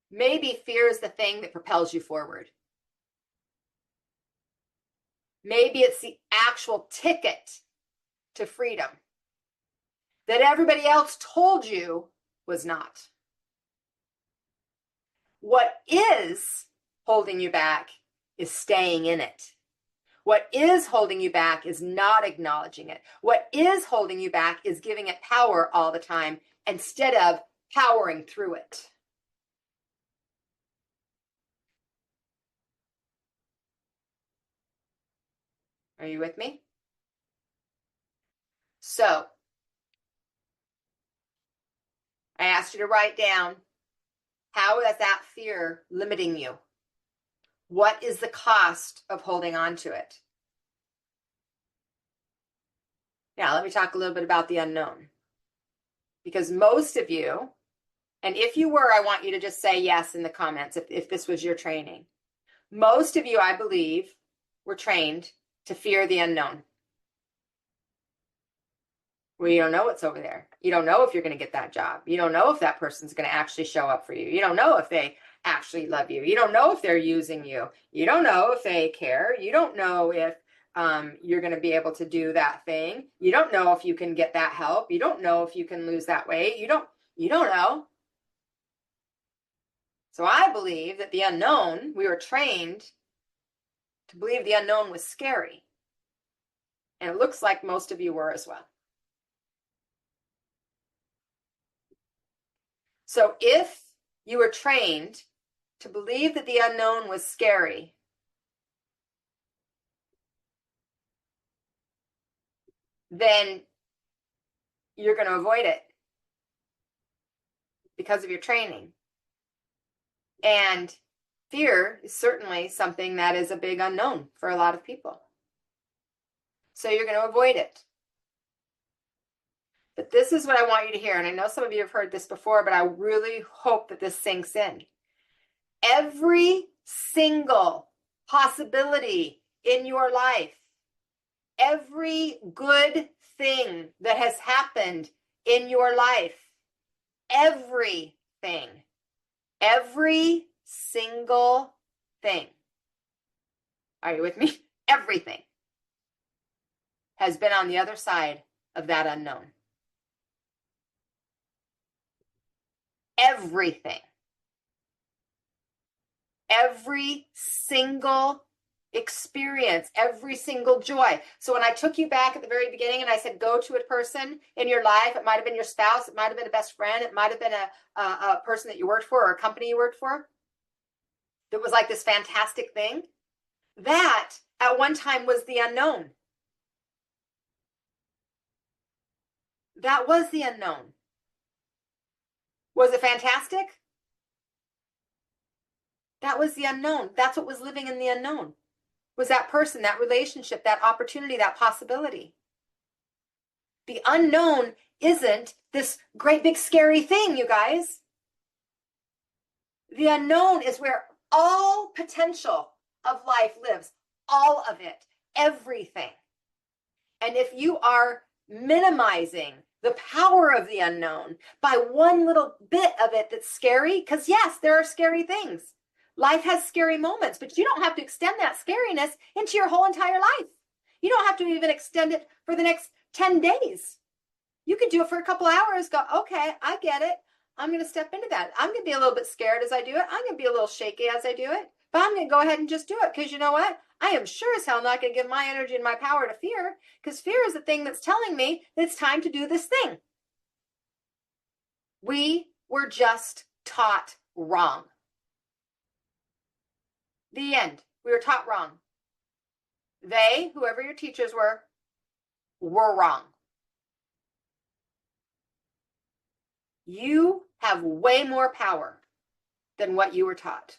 maybe fear is the thing that propels you forward. Maybe it's the actual ticket to freedom that everybody else told you was not. What is holding you back is staying in it. What is holding you back is not acknowledging it. What is holding you back is giving it power all the time instead of powering through it. Are you with me? So, I asked you to write down, how is that fear limiting you? What is the cost of holding on to it? Now, let me talk a little bit about the unknown. Because most of you, and if you were, I want you to just say yes in the comments if this was your training. Most of you, I believe, were trained to fear the unknown. Well, you don't know what's over there. You don't know if you're going to get that job. You don't know if that person's going to actually show up for you. You don't know if they actually love you. You don't know if they're using you. You don't know if they care. You don't know if you're going to be able to do that thing. You don't know if you can get that help. You don't know if you can lose that weight. You don't know. So I believe that the unknown, we were trained to believe the unknown was scary. And it looks like most of you were as well. So if you were trained to believe that the unknown was scary, then you're going to avoid it because of your training. And fear is certainly something that is a big unknown for a lot of people. So you're going to avoid it. But this is what I want you to hear. And I know some of you have heard this before, but I really hope that this sinks in. Every single possibility in your life, every good thing that has happened in your life, everything, every single thing, are you with me? Everything has been on the other side of that unknown. Everything. Every single experience, every single joy. So when I took you back at the very beginning and I said, go to a person in your life, it might have been your spouse, it might have been a best friend, it might have been a person that you worked for or a company you worked for. That was like this fantastic thing. That at one time was the unknown. That was the unknown. Was it fantastic? That was the unknown. That's what was living in the unknown. Was that person, that relationship, that opportunity, that possibility. The unknown isn't this great big scary thing, you guys. The unknown is where all potential of life lives. All of it. Everything. And if you are minimizing the power of the unknown by one little bit of it that's scary, because yes, there are scary things. Life has scary moments, but you don't have to extend that scariness into your whole entire life. You don't have to even extend it for the next 10 days. You could do it for a couple hours, go, okay, I get it. I'm going to step into that. I'm going to be a little bit scared as I do it. I'm going to be a little shaky as I do it, but I'm going to go ahead and just do it because you know what? I am sure as hell not going to give my energy and my power to fear because fear is the thing that's telling me that it's time to do this thing. We were just taught wrong. The end. We were taught wrong. They, whoever your teachers were wrong. You have way more power than what you were taught.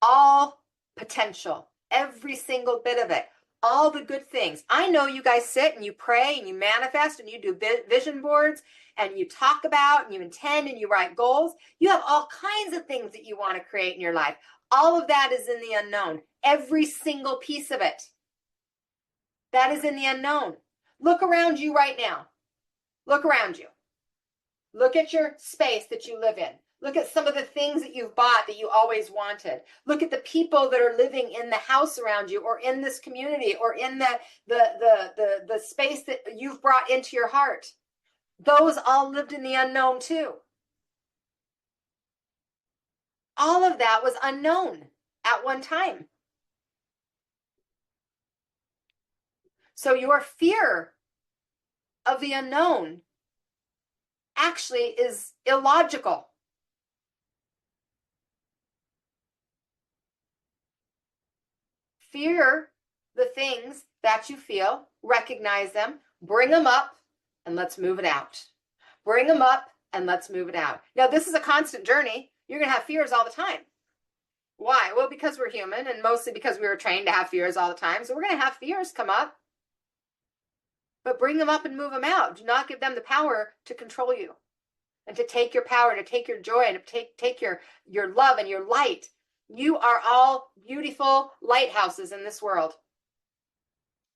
All potential, every single bit of it, all the good things. I know you guys sit and you pray and you manifest and you do vision boards and you talk about and you intend and you write goals. You have all kinds of things that you want to create in your life. All of that is in the unknown. Every single piece of it. That is in the unknown. Look around you right now. Look around you. Look at your space that you live in. Look at some of the things that you've bought that you always wanted. Look at the people that are living in the house around you or in this community or in the space that you've brought into your heart. Those all lived in the unknown too. All of that was unknown at one time. So your fear of the unknown actually is illogical. Fear the things that you feel, recognize them, bring them up, and let's move it out. Bring them up and let's move it out. Now, this is a constant journey. You're going to have fears all the time. Why? Well, because we're human and mostly because we were trained to have fears all the time. So we're going to have fears come up. But bring them up and move them out. Do not give them the power to control you and to take your power, to take your joy, and to take your love and your light. You are all beautiful lighthouses in this world.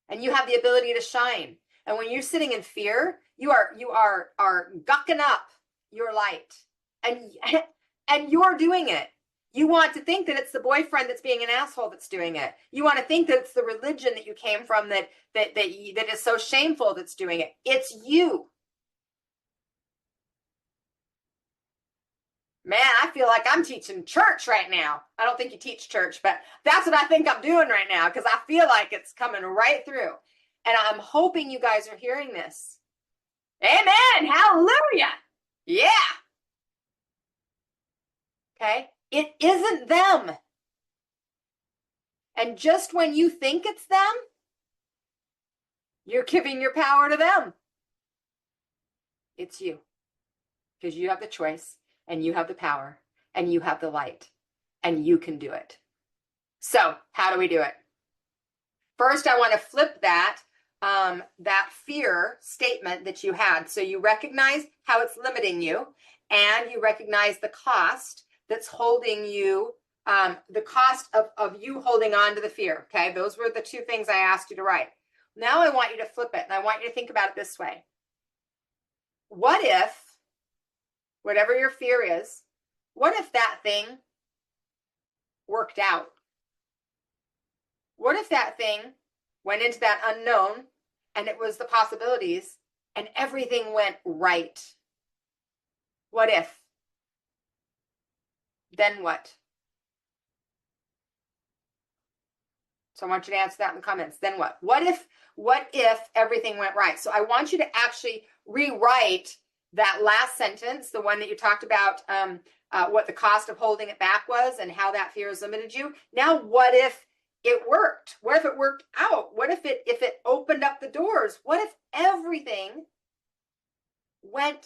And you have the ability to shine. And when you're sitting in fear, you are gucking up your light. And you're doing it. You want to think that it's the boyfriend that's being an asshole that's doing it. You want to think that it's the religion that you came from that is so shameful that's doing it. It's you. Man, I feel like I'm teaching church right now. I don't think you teach church, but that's what I think I'm doing right now because I feel like it's coming right through. And I'm hoping you guys are hearing this. Amen. Hallelujah. Yeah. Okay. It isn't them. And just when you think it's them, you're giving your power to them. It's you. Because you have the choice. And you have the power, and you have the light, and you can do it. So how do we do it? First, I want to flip that fear statement that you had. So you recognize how it's limiting you, and you recognize the cost that's holding you, the cost of you holding on to the fear. Okay, those were the two things I asked you to write. Now I want you to flip it, and I want you to think about it this way. What if, whatever your fear is, what if that thing worked out? What if that thing went into that unknown and it was the possibilities and everything went right? What if? Then what? So I want you to answer that in the comments. Then what? What if everything went right? So I want you to actually rewrite that last sentence, the one that you talked about, what the cost of holding it back was and how that fear has limited you. Now, what if it worked? What if it worked out? What if it opened up the doors? What if everything went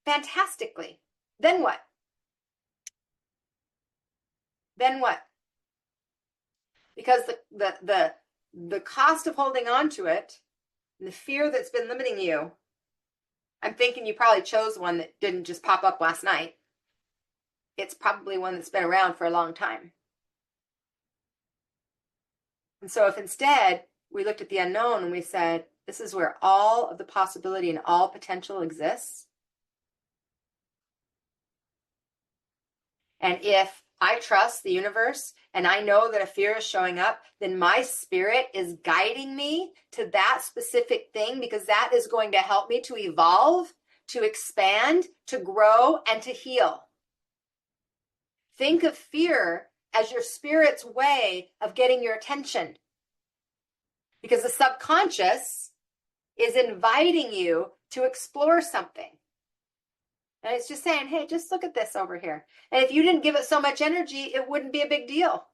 fantastically? Then what? Then what? Because the cost of holding on to it and the fear that's been limiting you, I'm thinking you probably chose one that didn't just pop up last night. It's probably one that's been around for a long time. And so if instead we looked at the unknown and we said, this is where all of the possibility and all potential exists. And if I trust the universe and I know that a fear is showing up, then my spirit is guiding me to that specific thing because that is going to help me to evolve, to expand, to grow, and to heal. Think of fear as your spirit's way of getting your attention because the subconscious is inviting you to explore something. And it's just saying, hey, just look at this over here. And if you didn't give it so much energy, it wouldn't be a big deal.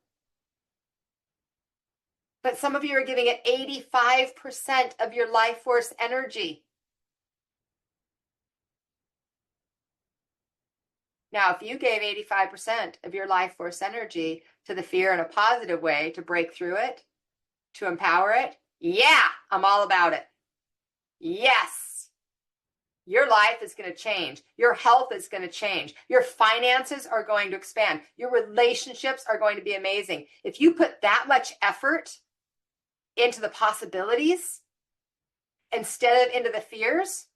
But some of you are giving it 85% of your life force energy. Now, if you gave 85% of your life force energy to the fear in a positive way to break through it, to empower it, yeah, I'm all about it. Yes, your life is going to change. Your health is going to change. Your finances are going to expand. Your relationships are going to be amazing. If you put that much effort into the possibilities instead of into the fears,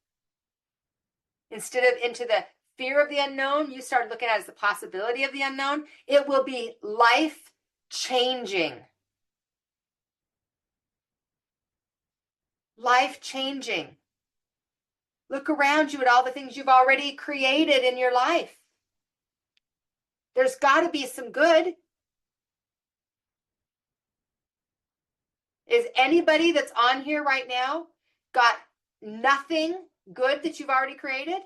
instead of into the fear of the unknown, you start looking at it as the possibility of the unknown, it will be life changing. Life changing. Look around you at all the things you've already created in your life. There's got to be some good. Is anybody that's on here right now got nothing good that you've already created?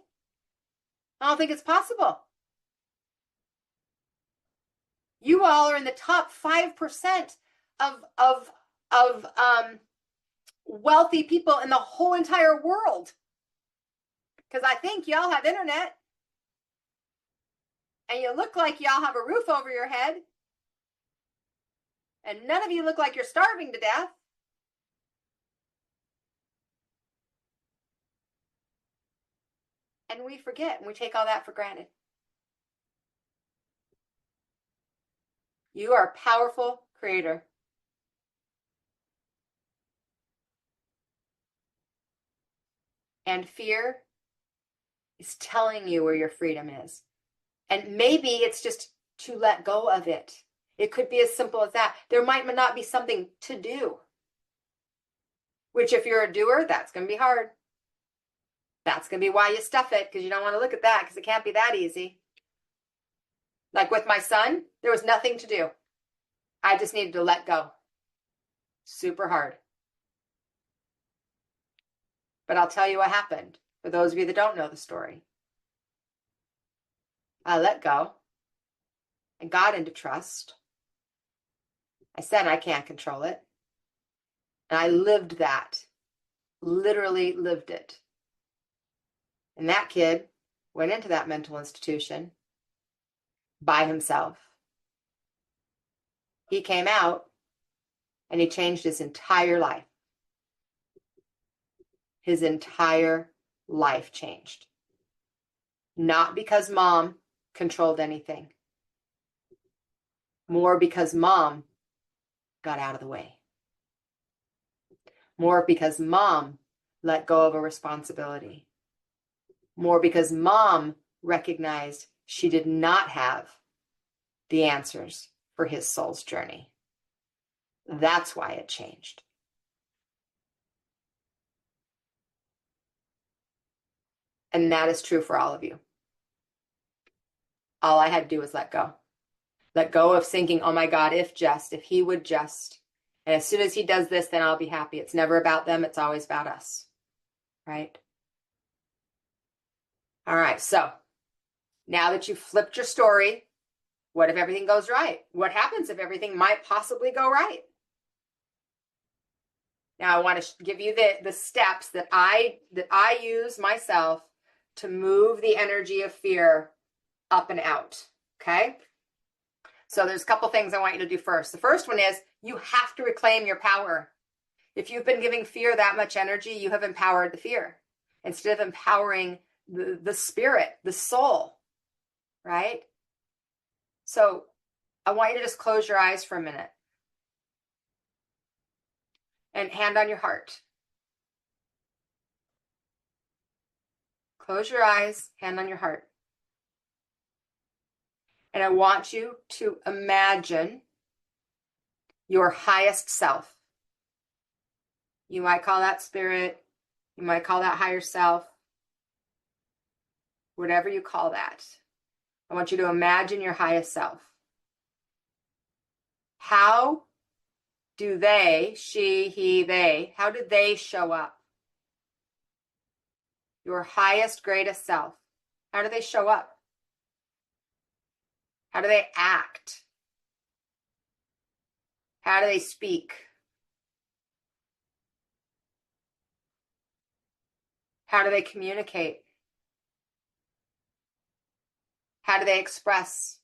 I don't think it's possible. You all are in the top 5% of wealthy people in the whole entire world. Because I think y'all have internet. And you look like y'all have a roof over your head. And none of you look like you're starving to death. And we forget, and we take all that for granted. You are a powerful creator. And fear is telling you where your freedom is. And maybe it's just to let go of it. It could be as simple as that. There might not be something to do. Which if you're a doer, that's going to be hard. That's going to be why you stuff it, because you don't want to look at that, because it can't be that easy. Like with my son, there was nothing to do. I just needed to let go. Super hard. But I'll tell you what happened, for those of you that don't know the story. I let go. I got into trust. I said I can't control it. And I lived that. Literally lived it. And that kid went into that mental institution by himself. He came out and he changed his entire life. His entire life changed. Not because mom controlled anything. More because mom got out of the way. More because mom let go of a responsibility. More because mom recognized she did not have the answers for his soul's journey. That's why it changed. And that is true for all of you. All I had to do was let go. Let go of thinking, oh my God, if he would just. And as soon as he does this, then I'll be happy. It's never about them. It's always about us. Right? All right. So now that you've flipped your story, what if everything goes right? What happens if everything might possibly go right? Now I want to give you the steps that I use myself to move the energy of fear up and out. Okay? So there's a couple things I want you to do first. The first one is you have to reclaim your power. If you've been giving fear that much energy, you have empowered the fear instead of empowering the spirit, the soul, right? So I want you to just close your eyes for a minute and hand on your heart. Close your eyes, hand on your heart. And I want you to imagine your highest self. You might call that spirit. You might call that higher self. Whatever you call that. I want you to imagine your highest self. How do they, she, he, they, how do they show up? Your highest, greatest self. How do they show up? How do they act? How do they speak? How do they communicate? How do they express?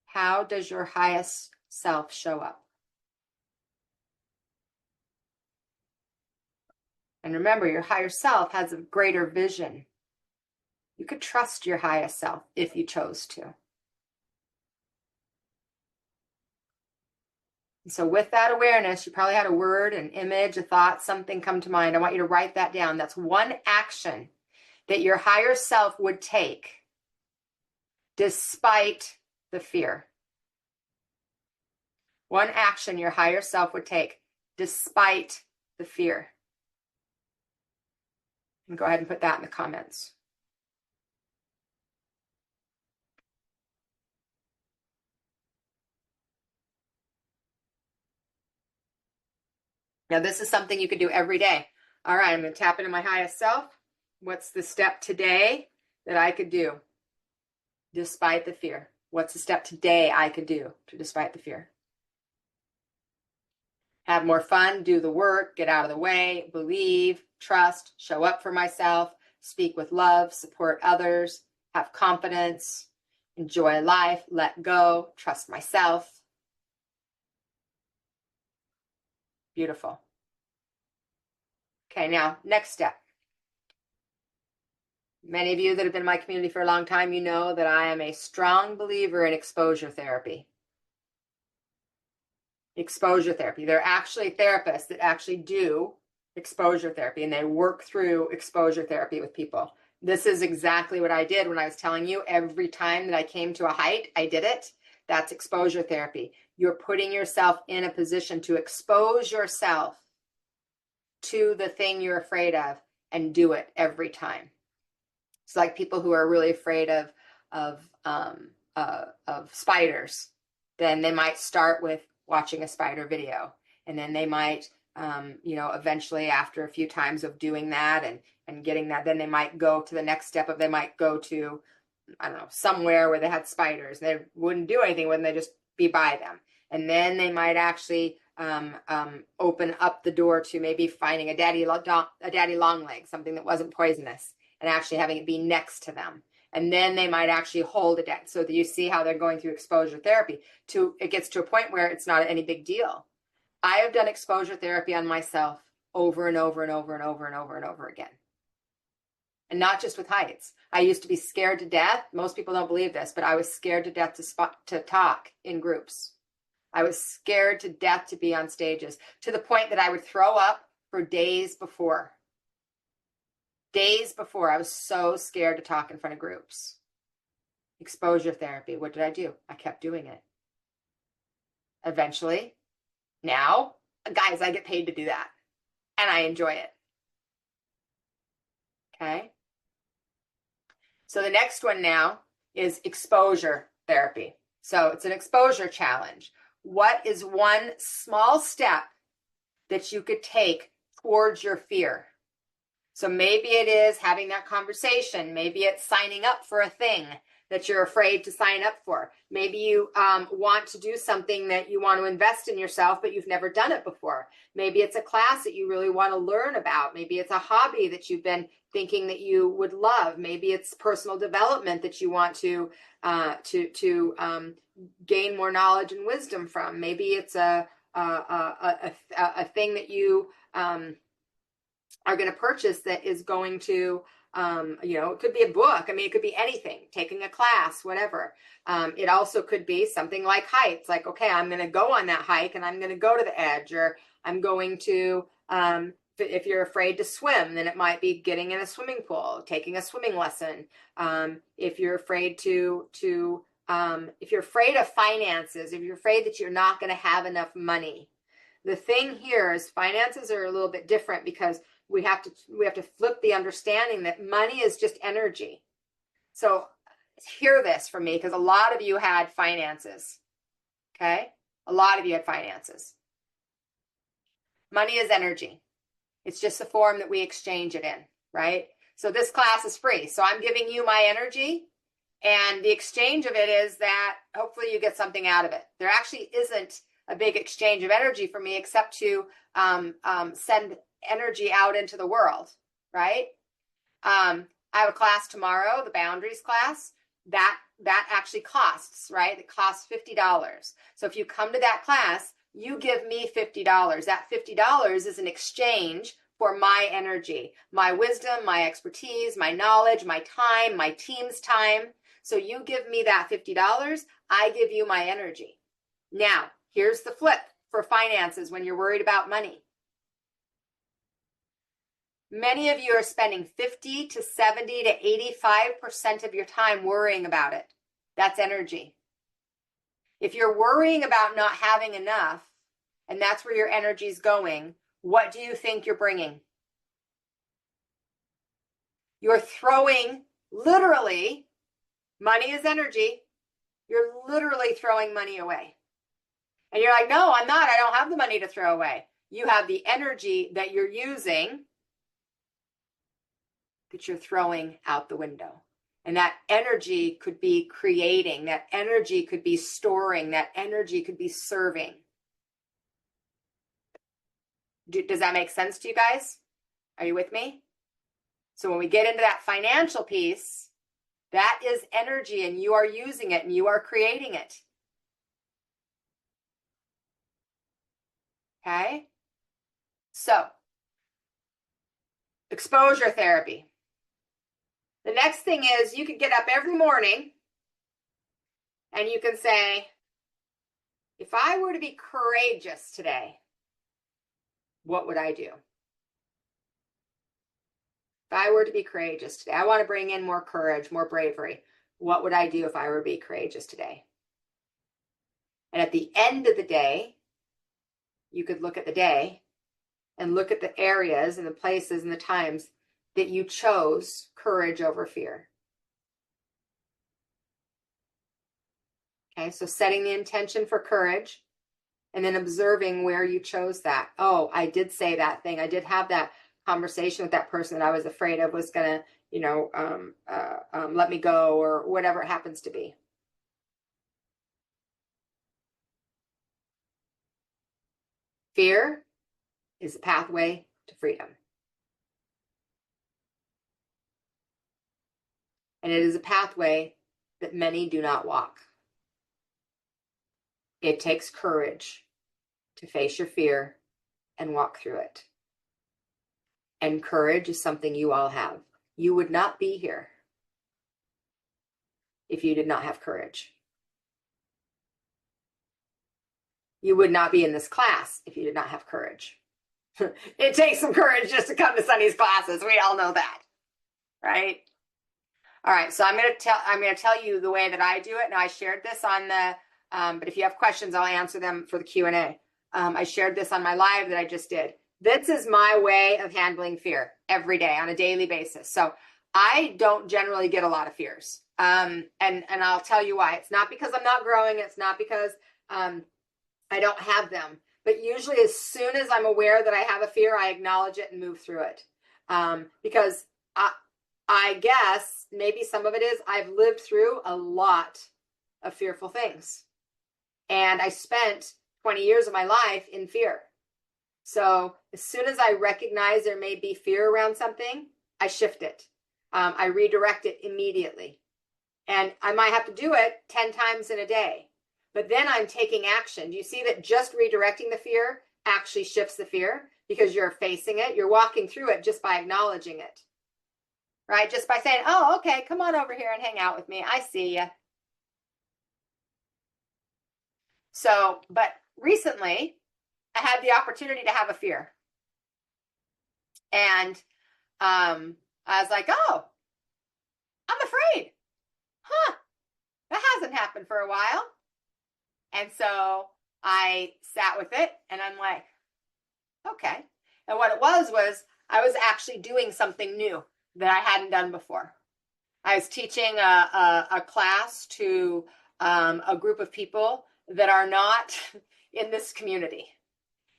How does your highest self show up? And remember, your higher self has a greater vision. You could trust your highest self if you chose to. And so with that awareness, you probably had a word, an image, a thought, something come to mind. I want you to write that down. That's one action that your higher self would take despite the fear. One action your higher self would take despite the fear. And go ahead and put that in the comments. Now, this is something you could do every day. All right, I'm going to tap into my highest self. What's the step today that I could do despite the fear? What's the step today I could do to despite the fear? Have more fun, do the work, get out of the way, believe, trust, show up for myself, speak with love, support others, have confidence, enjoy life, let go, trust myself. Beautiful. Okay, now, next step. Many of you that have been in my community for a long time, you know that I am a strong believer in exposure therapy. Exposure therapy. There are actually therapists that actually do exposure therapy, and they work through exposure therapy with people. This is exactly what I did when I was telling you every time that I came to a height, I did it. That's exposure therapy. You're putting yourself in a position to expose yourself to the thing you're afraid of and do it every time. It's like people who are really afraid of spiders. Then they might start with watching a spider video, and then they might, eventually after a few times of doing that and getting that, then they might go to the next step of they might go to, I don't know, somewhere where they had spiders. They wouldn't do anything when they just be by them, and then they might actually open up the door to maybe finding a daddy long leg, something that wasn't poisonous, and actually having it be next to them. And then they might actually hold it so that you see how they're going through exposure therapy. It gets to a point where it's not any big deal. I have done exposure therapy on myself over and over and over and over and over and over again. And not just with heights. I used to be scared to death. Most people don't believe this, but I was scared to death to talk in groups. I was scared to death to be on stages, to the point that I would throw up for days before. Days before, I was so scared to talk in front of groups. Exposure therapy. What did I do? I kept doing it. Eventually, now, guys, I get paid to do that. And I enjoy it. Okay? So the next one now is exposure therapy. So it's an exposure challenge. What is one small step that you could take towards your fear? So maybe it is having that conversation. Maybe it's signing up for a thing that you're afraid to sign up for. Maybe you want to do something that you want to invest in yourself, but you've never done it before. Maybe it's a class that you really want to learn about. Maybe it's a hobby that you've been thinking that you would love. Maybe it's personal development that you want to gain more knowledge and wisdom from. Maybe it's a thing that you are going to purchase that is going to, it could be a book. I mean, it could be anything, taking a class, whatever. It also could be something like heights, like, okay, I'm going to go on that hike and I'm going to go to the edge, or I'm going to, if you're afraid to swim, then it might be getting in a swimming pool, taking a swimming lesson. If you're afraid if you're afraid of finances, if you're afraid that you're not going to have enough money, the thing here is finances are a little bit different, because we have to flip the understanding that money is just energy. So hear this from me, because a lot of you had finances. Okay? A lot of you had finances. Money is energy. It's just a form that we exchange it in, right? So this class is free. So I'm giving you my energy, and the exchange of it is that hopefully you get something out of it. There actually isn't a big exchange of energy for me except to send energy out into the world, right? I have a class tomorrow, the boundaries class, that actually costs, right? It costs $50. So if you come to that class, you give me $50. That $50 is an exchange for my energy, my wisdom, my expertise, my knowledge, my time, my team's time. So you give me that $50, I give you my energy. Now, here's the flip for finances when you're worried about money. Many of you are spending 50 to 70 to 85% of your time worrying about it. That's energy. If you're worrying about not having enough, and that's where your energy is going, what do you think you're bringing? You're throwing, literally, money is energy. You're literally throwing money away. And you're like, no, I'm not. I don't have the money to throw away. You have the energy that you're using that you're throwing out the window. And that energy could be creating, that energy could be storing, that energy could be serving. Does that make sense to you guys? Are you with me? So when we get into that financial piece, that is energy and you are using it and you are creating it. Okay? So, exposure therapy. The next thing is you can get up every morning and you can say, if I were to be courageous today, what would I do? If I were to be courageous today, I want to bring in more courage, more bravery. What would I do if I were to be courageous today? And at the end of the day, you could look at the day and look at the areas and the places and the times that you chose courage over fear. Okay, so setting the intention for courage and then observing where you chose that. Oh, I did say that thing. I did have that conversation with that person that I was afraid of was going to, let me go or whatever it happens to be. Fear is a pathway to freedom. And it is a pathway that many do not walk. It takes courage to face your fear and walk through it. And courage is something you all have. You would not be here if you did not have courage. You would not be in this class if you did not have courage. It takes some courage just to come to Sunny's classes. We all know that, right? All right, so I'm going to tell you the way that I do it. Now I shared this on the, but if you have questions, I'll answer them for the Q&A. I shared this on my live that I just did. This is my way of handling fear every day on a daily basis. So I don't generally get a lot of fears. And I'll tell you why. It's not because I'm not growing. It's not because I don't have them. But usually as soon as I'm aware that I have a fear, I acknowledge it and move through it. Because I guess maybe some of it is I've lived through a lot of fearful things. And I spent 20 years of my life in fear. So as soon as I recognize there may be fear around something, I shift it. I redirect it immediately. And I might have to do it 10 times in a day. But then I'm taking action. Do you see that just redirecting the fear actually shifts the fear? Because you're facing it. You're walking through it just by acknowledging it. Right? Just by saying, oh, okay, come on over here and hang out with me. I see you. So, but recently, I had the opportunity to have a fear. And I was like, oh, I'm afraid. Huh, that hasn't happened for a while. And so I sat with it and I'm like, okay. And what it was I was actually doing something new that I hadn't done before. I was teaching a class to a group of people that are not in this community.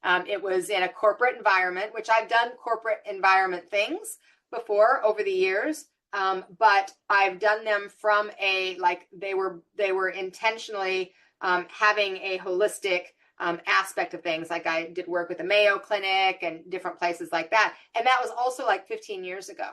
It was in a corporate environment, which I've done corporate environment things before over the years, but I've done them from they were intentionally having a holistic aspect of things. Like I did work with the Mayo Clinic and different places like that. And that was also like 15 years ago.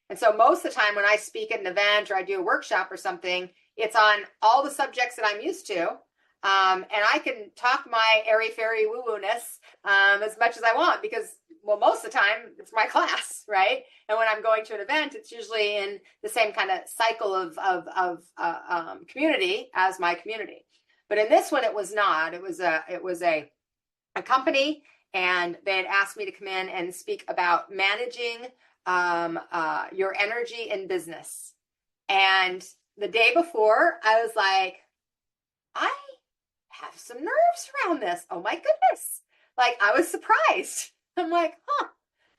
And so most of the time when I speak at an event or I do a workshop or something, it's on all the subjects that I'm used to. And I can talk my airy-fairy woo-woo-ness as much as I want because, well, most of the time it's my class, right? And when I'm going to an event, it's usually in the same kind of cycle of community as my community. But in this one, it was not. It was a company, and they had asked me to come in and speak about managing your energy in business. And the day before, I was like, I have some nerves around this. Oh my goodness. Like I was surprised. I'm like, huh,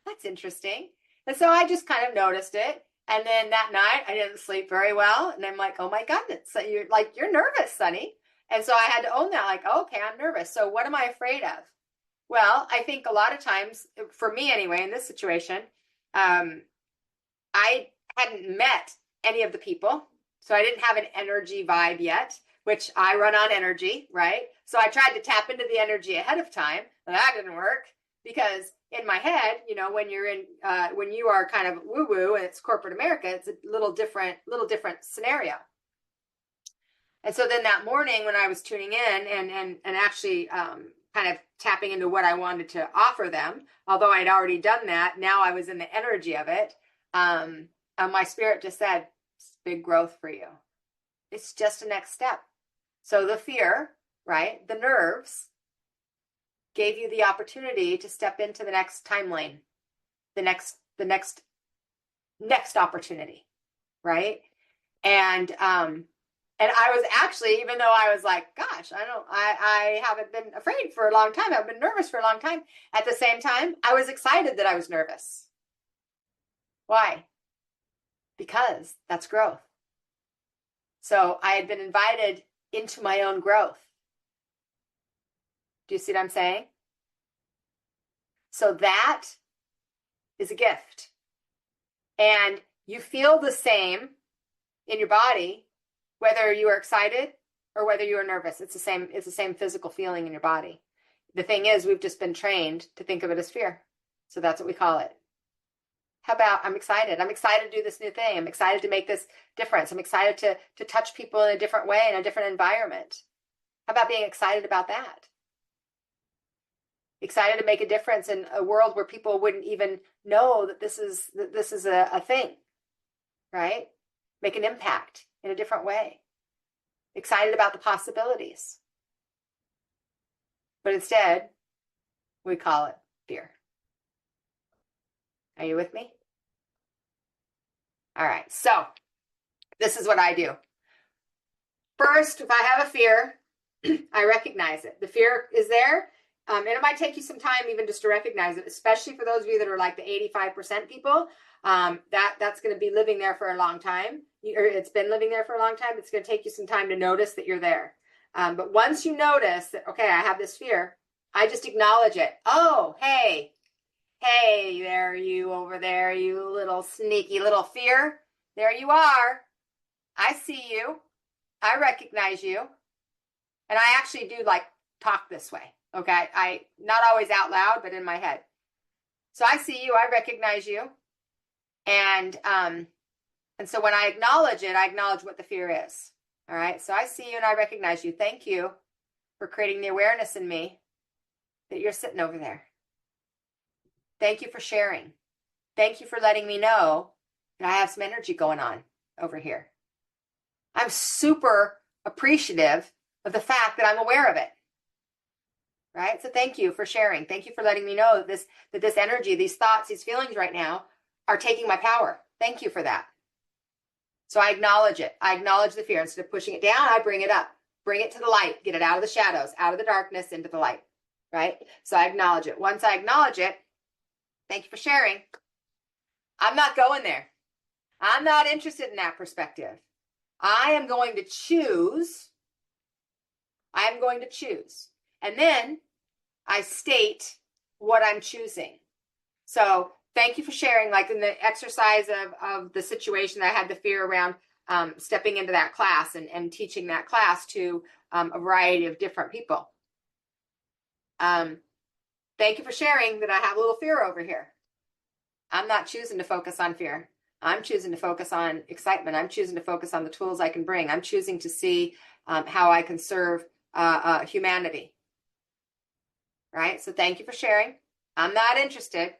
that's interesting. And so I just kind of noticed it. And then that night I didn't sleep very well. And I'm like, oh my goodness. So you're nervous, Sunny. And so I had to own that, like, oh, okay, I'm nervous. So what am I afraid of? Well, I think a lot of times, for me anyway, in this situation, I hadn't met any of the people. So I didn't have an energy vibe yet, which I run on energy, right? So I tried to tap into the energy ahead of time, but that didn't work because in my head, when you are kind of woo-woo and it's corporate America, it's a little different scenario. And so then that morning when I was tuning in and actually kind of tapping into what I wanted to offer them, although I'd already done that, now I was in the energy of it. My spirit just said, it's big growth for you. It's just a next step. So the fear, right? The nerves gave you the opportunity to step into the next timeline, the next opportunity, right? And I was actually, even though I was like, gosh, I haven't been afraid for a long time. I've been nervous for a long time. At the same time, I was excited that I was nervous. Why? Because that's growth. So I had been invited into my own growth. Do you see what I'm saying? So that is a gift. And you feel the same in your body, whether you are excited or whether you are nervous. It's the same physical feeling in your body. The thing is, we've just been trained to think of it as fear. So that's what we call it. How about I'm excited? I'm excited to do this new thing. I'm excited to make this difference. I'm excited to touch people in a different way, in a different environment. How about being excited about that? Excited to make a difference in a world where people wouldn't even know that this is a thing, right? Make an impact in a different way. Excited about the possibilities. But instead, we call it fear. Are you with me? All right, so this is what I do. First, if I have a fear, I recognize it. The fear is there, and it might take you some time even just to recognize it, especially for those of you that are like the 85% people. That's going to be living there for a long time. Or it's been living there for a long time. It's going to take you some time to notice that you're there. But once you notice that, okay, I have this fear, I just acknowledge it. Oh, hey, there you over there, you little sneaky little fear. There you are. I see you. I recognize you. And I actually do like talk this way. Okay. I not always out loud, but in my head. So I see you. I recognize you. And so when I acknowledge it, I acknowledge what the fear is. All right. So I see you and I recognize you. Thank you for creating the awareness in me that you're sitting over there. Thank you for sharing. Thank you for letting me know that I have some energy going on over here. I'm super appreciative of the fact that I'm aware of it. Right? So thank you for sharing. Thank you for letting me know that this energy, these thoughts, these feelings right now are taking my power. Thank you for that. So I acknowledge it. I acknowledge the fear. Instead of pushing it down, I bring it up. Bring it to the light. Get it out of the shadows, out of the darkness, into the light. Right? So I acknowledge it. Once I acknowledge it, thank you for sharing. I'm not going there. I'm not interested in that perspective. I am going to choose. I am going to choose. And then I state what I'm choosing. So thank you for sharing, like in the exercise of the situation that I had the fear around stepping into that class and teaching that class to a variety of different people. Thank you for sharing that I have a little fear over here. I'm not choosing to focus on fear. I'm choosing to focus on excitement. I'm choosing to focus on the tools I can bring. I'm choosing to see how I can serve humanity. Right? So thank you for sharing. I'm not interested.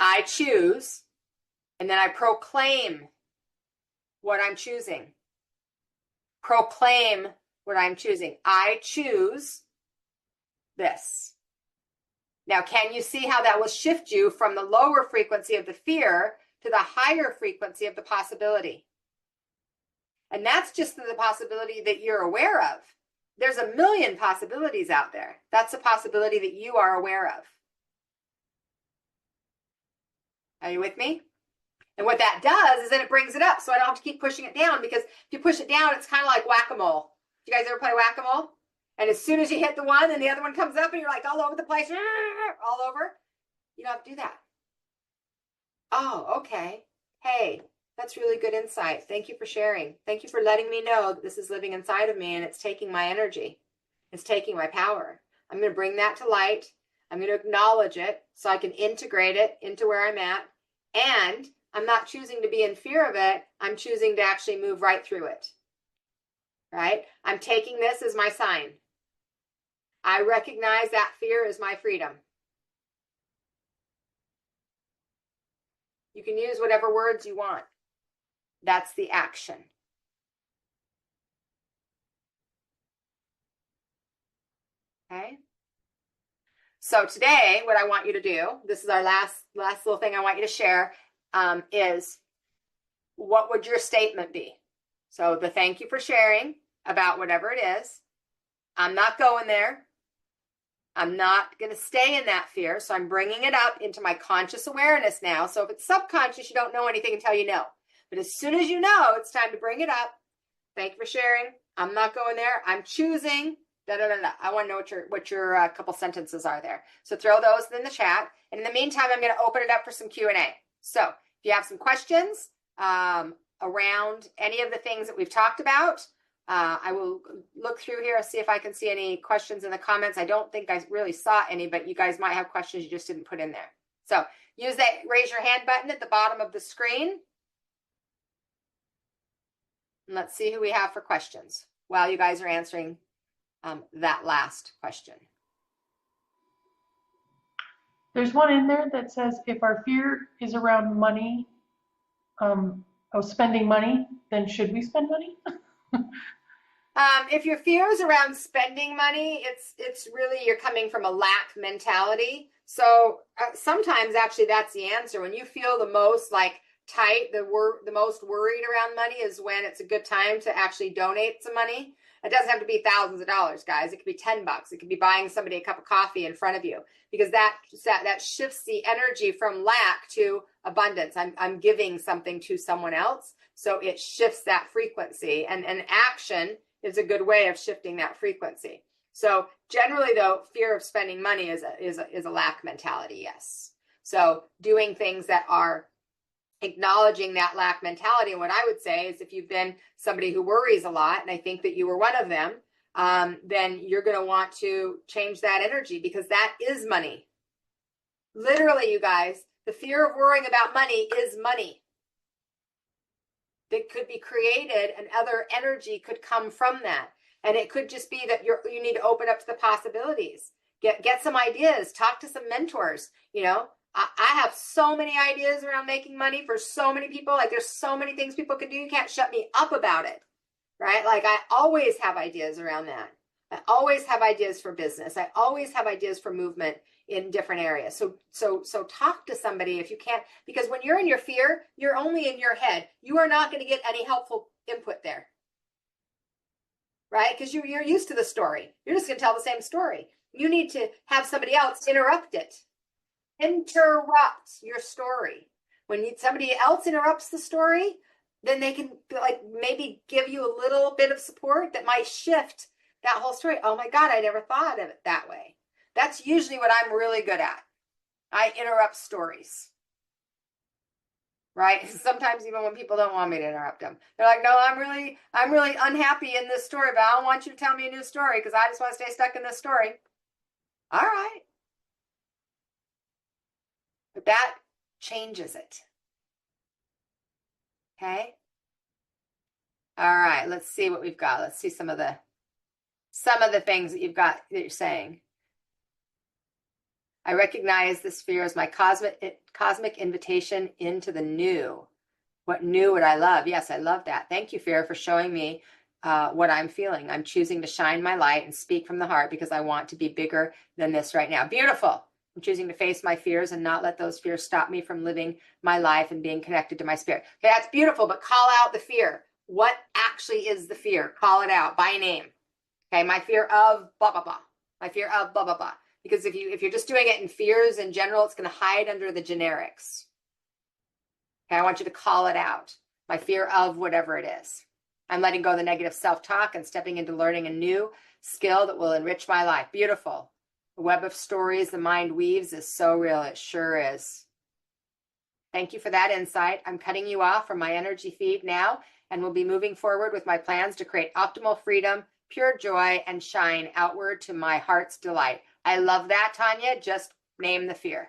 I choose, and then I proclaim what I'm choosing. Proclaim what I'm choosing. I choose this. Now, can you see how that will shift you from the lower frequency of the fear to the higher frequency of the possibility? And that's just the possibility that you're aware of. There's a million possibilities out there. That's a possibility that you are aware of. Are you with me? And what that does is then it brings it up, so I don't have to keep pushing it down, because if you push it down, it's kind of like whack-a-mole. You guys ever play whack-a-mole? And as soon as you hit the one, then the other one comes up and you're like all over the place, all over. You don't have to do that. Oh, okay. Hey, that's really good insight. Thank you for sharing. Thank you for letting me know that this is living inside of me and it's taking my energy. It's taking my power. I'm going to bring that to light. I'm going to acknowledge it so I can integrate it into where I'm at. And I'm not choosing to be in fear of it. I'm choosing to actually move right through it. Right? I'm taking this as my sign. I recognize that fear is my freedom. You can use whatever words you want. That's the action. Okay? So today, what I want you to do, this is our last little thing I want you to share, is what would your statement be? So the thank you for sharing about whatever it is. I'm not going there. I'm not going to stay in that fear. So I'm bringing it up into my conscious awareness now. So if it's subconscious, you don't know anything until you know. But as soon as you know, it's time to bring it up. Thank you for sharing. I'm not going there. I'm choosing. Da, da, da, da. I want to know what your couple sentences are there. So throw those in the chat. And in the meantime, I'm going to open it up for some Q&A. So if you have some questions around any of the things that we've talked about, I will look through here and see if I can see any questions in the comments. I don't think I really saw any, but you guys might have questions you just didn't put in there. So use that raise your hand button at the bottom of the screen. And let's see who we have for questions while you guys are answering that last question. There's one in there that says, if our fear is around money, of spending money, then should we spend money? If your fear is around spending money, it's really you're coming from a lack mentality. So sometimes actually that's the answer. When you feel the most like tight, the most worried around money is when it's a good time to actually donate some money. It doesn't have to be thousands of dollars, guys. It could be $10. It could be buying somebody a cup of coffee in front of you, because that shifts the energy from lack to abundance. I'm giving something to someone else, so it shifts that frequency. And action is a good way of shifting that frequency. So generally, though, fear of spending money is a lack mentality. Yes. So doing things that are acknowledging that lack mentality. And what I would say is, if you've been somebody who worries a lot, and I think that you were one of them, then you're going to want to change that energy, because that is money. Literally, you guys, the fear of worrying about money is money that could be created, and other energy could come from that. And it could just be that you need to open up to the possibilities. Get some ideas, talk to some mentors. You know, I have so many ideas around making money for so many people. Like, there's so many things people can do. You can't shut me up about it, right? Like, I always have ideas around that. I always have ideas for business. I always have ideas for movement in different areas. So talk to somebody if you can't, because when you're in your fear, you're only in your head. You are not going to get any helpful input there, right? Because you're used to the story. You're just going to tell the same story. You need to have somebody else interrupt it. Interrupt your story. When somebody else interrupts the story, then they can like maybe give you a little bit of support that might shift that whole story. Oh my God, I never thought of it that way. That's usually what I'm really good at. I interrupt stories. Right? Sometimes even when people don't want me to interrupt them, they're like, no, I'm really unhappy in this story, but I don't want you to tell me a new story, because I just want to stay stuck in this story. All right. But that changes it. Okay. All right. Let's see what we've got. Let's see some of the things that you've got that you're saying. I recognize this fear as my cosmic invitation into the new. What new would I love? Yes, I love that. Thank you, fear, for showing me what I'm feeling. I'm choosing to shine my light and speak from the heart because I want to be bigger than this right now. Beautiful. I'm choosing to face my fears and not let those fears stop me from living my life and being connected to my spirit. Okay, that's beautiful, but call out the fear. What actually is the fear? Call it out by name. Okay, my fear of blah, blah, blah. My fear of blah, blah, blah. Because if you're just doing it in fears in general, it's going to hide under the generics. Okay, I want you to call it out. My fear of whatever it is. I'm letting go of the negative self-talk and stepping into learning a new skill that will enrich my life. Beautiful. The web of stories the mind weaves is so real. It sure is. Thank you for that insight. I'm cutting you off from my energy feed now and will be moving forward with my plans to create optimal freedom, pure joy, and shine outward to my heart's delight. I love that, Tanya. Just name the fear.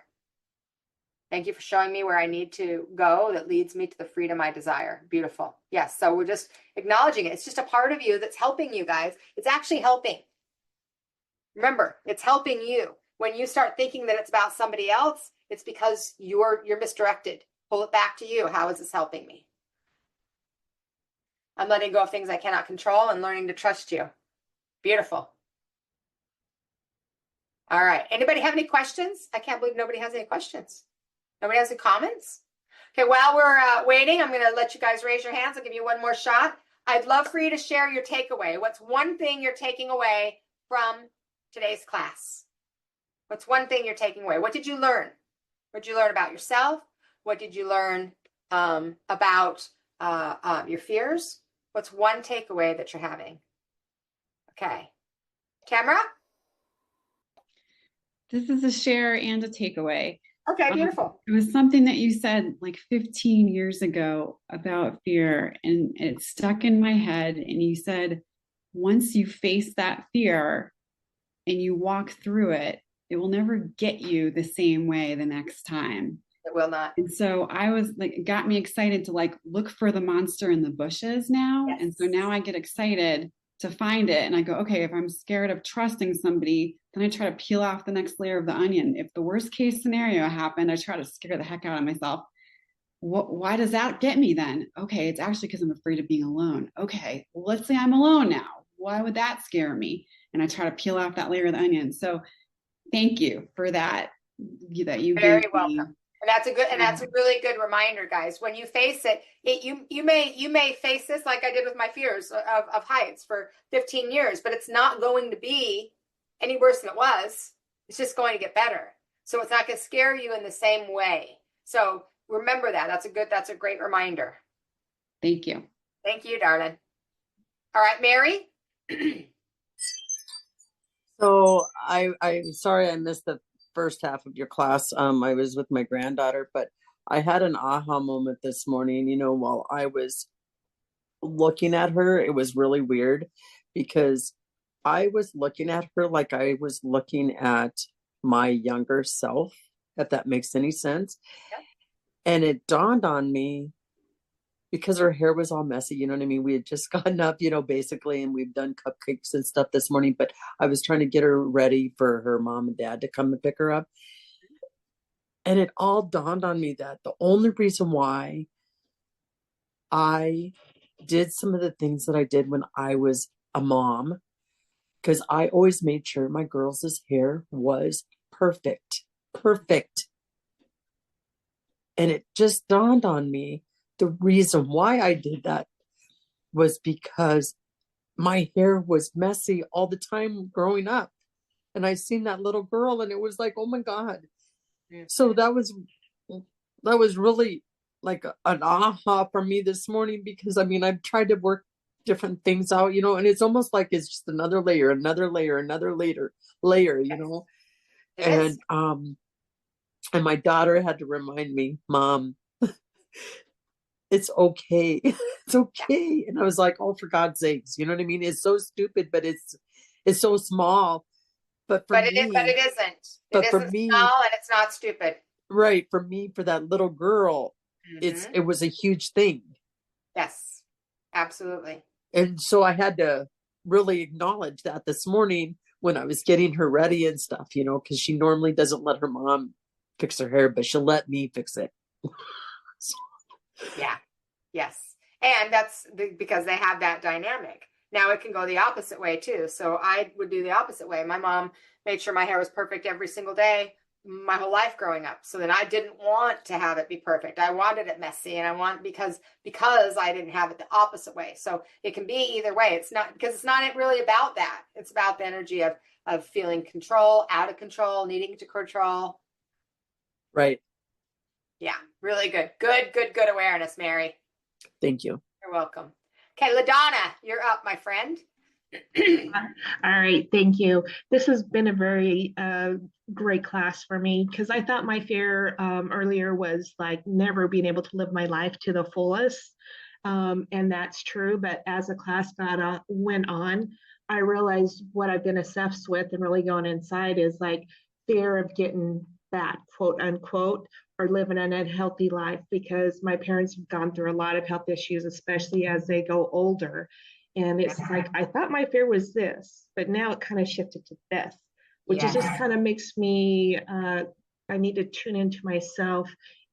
Thank you for showing me where I need to go that leads me to the freedom I desire. Beautiful. Yes, so we're just acknowledging it. It's just a part of you that's helping you guys. It's actually helping. Remember, it's helping you. When you start thinking that it's about somebody else, it's because you're misdirected. Pull it back to you. How is this helping me? I'm letting go of things I cannot control and learning to trust you. Beautiful. All right. Anybody have any questions? I can't believe nobody has any questions. Nobody has any comments? Okay, while we're waiting, I'm going to let you guys raise your hands. I'll give you one more shot. I'd love for you to share your takeaway. What's one thing you're taking away from today's class? What's one thing you're taking away? What did you learn? What did you learn about yourself? What did you learn about your fears? What's one takeaway that you're having? Okay. Tamara? This is a share and a takeaway. Okay, beautiful. It was something that you said like 15 years ago about fear, and it stuck in my head. And you said, once you face that fear and you walk through it, it will never get you the same way the next time. It will not. And so I was like, it got me excited to like look for the monster in the bushes now. Yes. And so now I get excited to find it. And I go, okay, if I'm scared of trusting somebody, then I try to peel off the next layer of the onion. If the worst case scenario happened, I try to scare the heck out of myself. Why does that get me then? Okay, it's actually because I'm afraid of being alone. Okay, well, let's say I'm alone now. Why would that scare me? And I try to peel off that layer of the onion. So thank you for that. That you Very gave welcome. me. And that's a really good reminder, guys. When you face it, you may face this like I did with my fears of heights for 15 years, but it's not going to be any worse than it was. It's just going to get better. So it's not going to scare you in the same way. So remember that. That's a great reminder. Thank you. Thank you, darling. All right, Mary. So I'm sorry I missed the first half of your class. I was with my granddaughter, but I had an aha moment this morning, while I was looking at her. It was really weird because I was looking at her like I was looking at my younger self, if that makes any sense. Yeah. And it dawned on me, because her hair was all messy, you know what I mean? We had just gotten up, basically, and we've done cupcakes and stuff this morning, but I was trying to get her ready for her mom and dad to come and pick her up. And it all dawned on me that the only reason why I did some of the things that I did when I was a mom, because I always made sure my girls' hair was perfect. And it just dawned on me, the reason why I did that was because my hair was messy all the time growing up. And I seen that little girl and it was like, oh my God. Yeah. So that was really like an aha for me this morning, because I've tried to work different things out, and it's almost like it's just another layer, and my daughter had to remind me, Mom, it's okay. It's okay. And I was like, oh, for God's sakes, you know what I mean? It's so stupid, but it's so small. But for But it is, but me, it isn't. It but for isn't me, small and it's not stupid. right, for me, for that little girl, Hmm. it was a huge thing. Yes, absolutely. And so I had to really acknowledge that this morning when I was getting her ready and stuff, because she normally doesn't let her mom fix her hair, but she'll let me fix it. So, Yeah. Yes. And that's because they have that dynamic. Now it can go the opposite way too. So I would do the opposite way. My mom made sure my hair was perfect every single day my whole life growing up. So then I didn't want to have it be perfect. I wanted it messy and I want because I didn't have it the opposite way. So it can be either way. It's not because it's not really about that. It's about the energy of feeling control, out of control, needing to control. right. Yeah, really good. Good awareness, Mary. Thank you. You're welcome. Okay, LaDonna, you're up, my friend. All right, thank you. This has been a very great class for me because I thought my fear earlier was like never being able to live my life to the fullest. And that's true. But as the class went on, I realized what I've been obsessed with and really going inside is like fear of getting fat, quote unquote, or living an unhealthy life because my parents have gone through a lot of health issues, especially as they go older. And it's like, I thought my fear was this, but now it kind of shifted to this, which is just Yes. kind of makes me, I need to tune into myself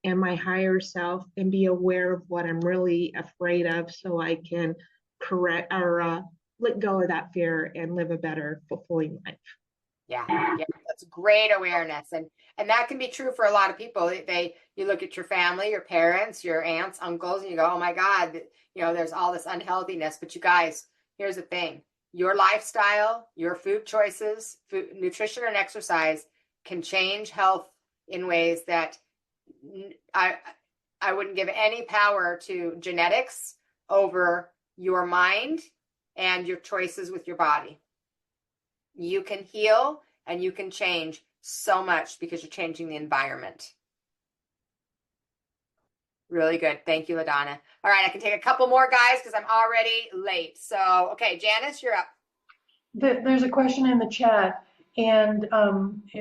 and my higher self and be aware of what I'm really afraid of so I can correct or let go of that fear and live a better, fulfilling life. Yeah, yeah, that's great awareness, and that can be true for a lot of people. You look at your family, your parents, your aunts, uncles, and you go, oh my God, there's all this unhealthiness. But you guys, here's the thing: your lifestyle, your food choices, nutrition, and exercise can change health in ways that I I wouldn't give any power to genetics over your mind and your choices with your body. You can heal and you can change so much because you're changing the environment. Really good. Thank you, LaDonna. All right, I can take a couple more, guys, because I'm already late. So, okay, Janice, you're up. There's a question in the chat, and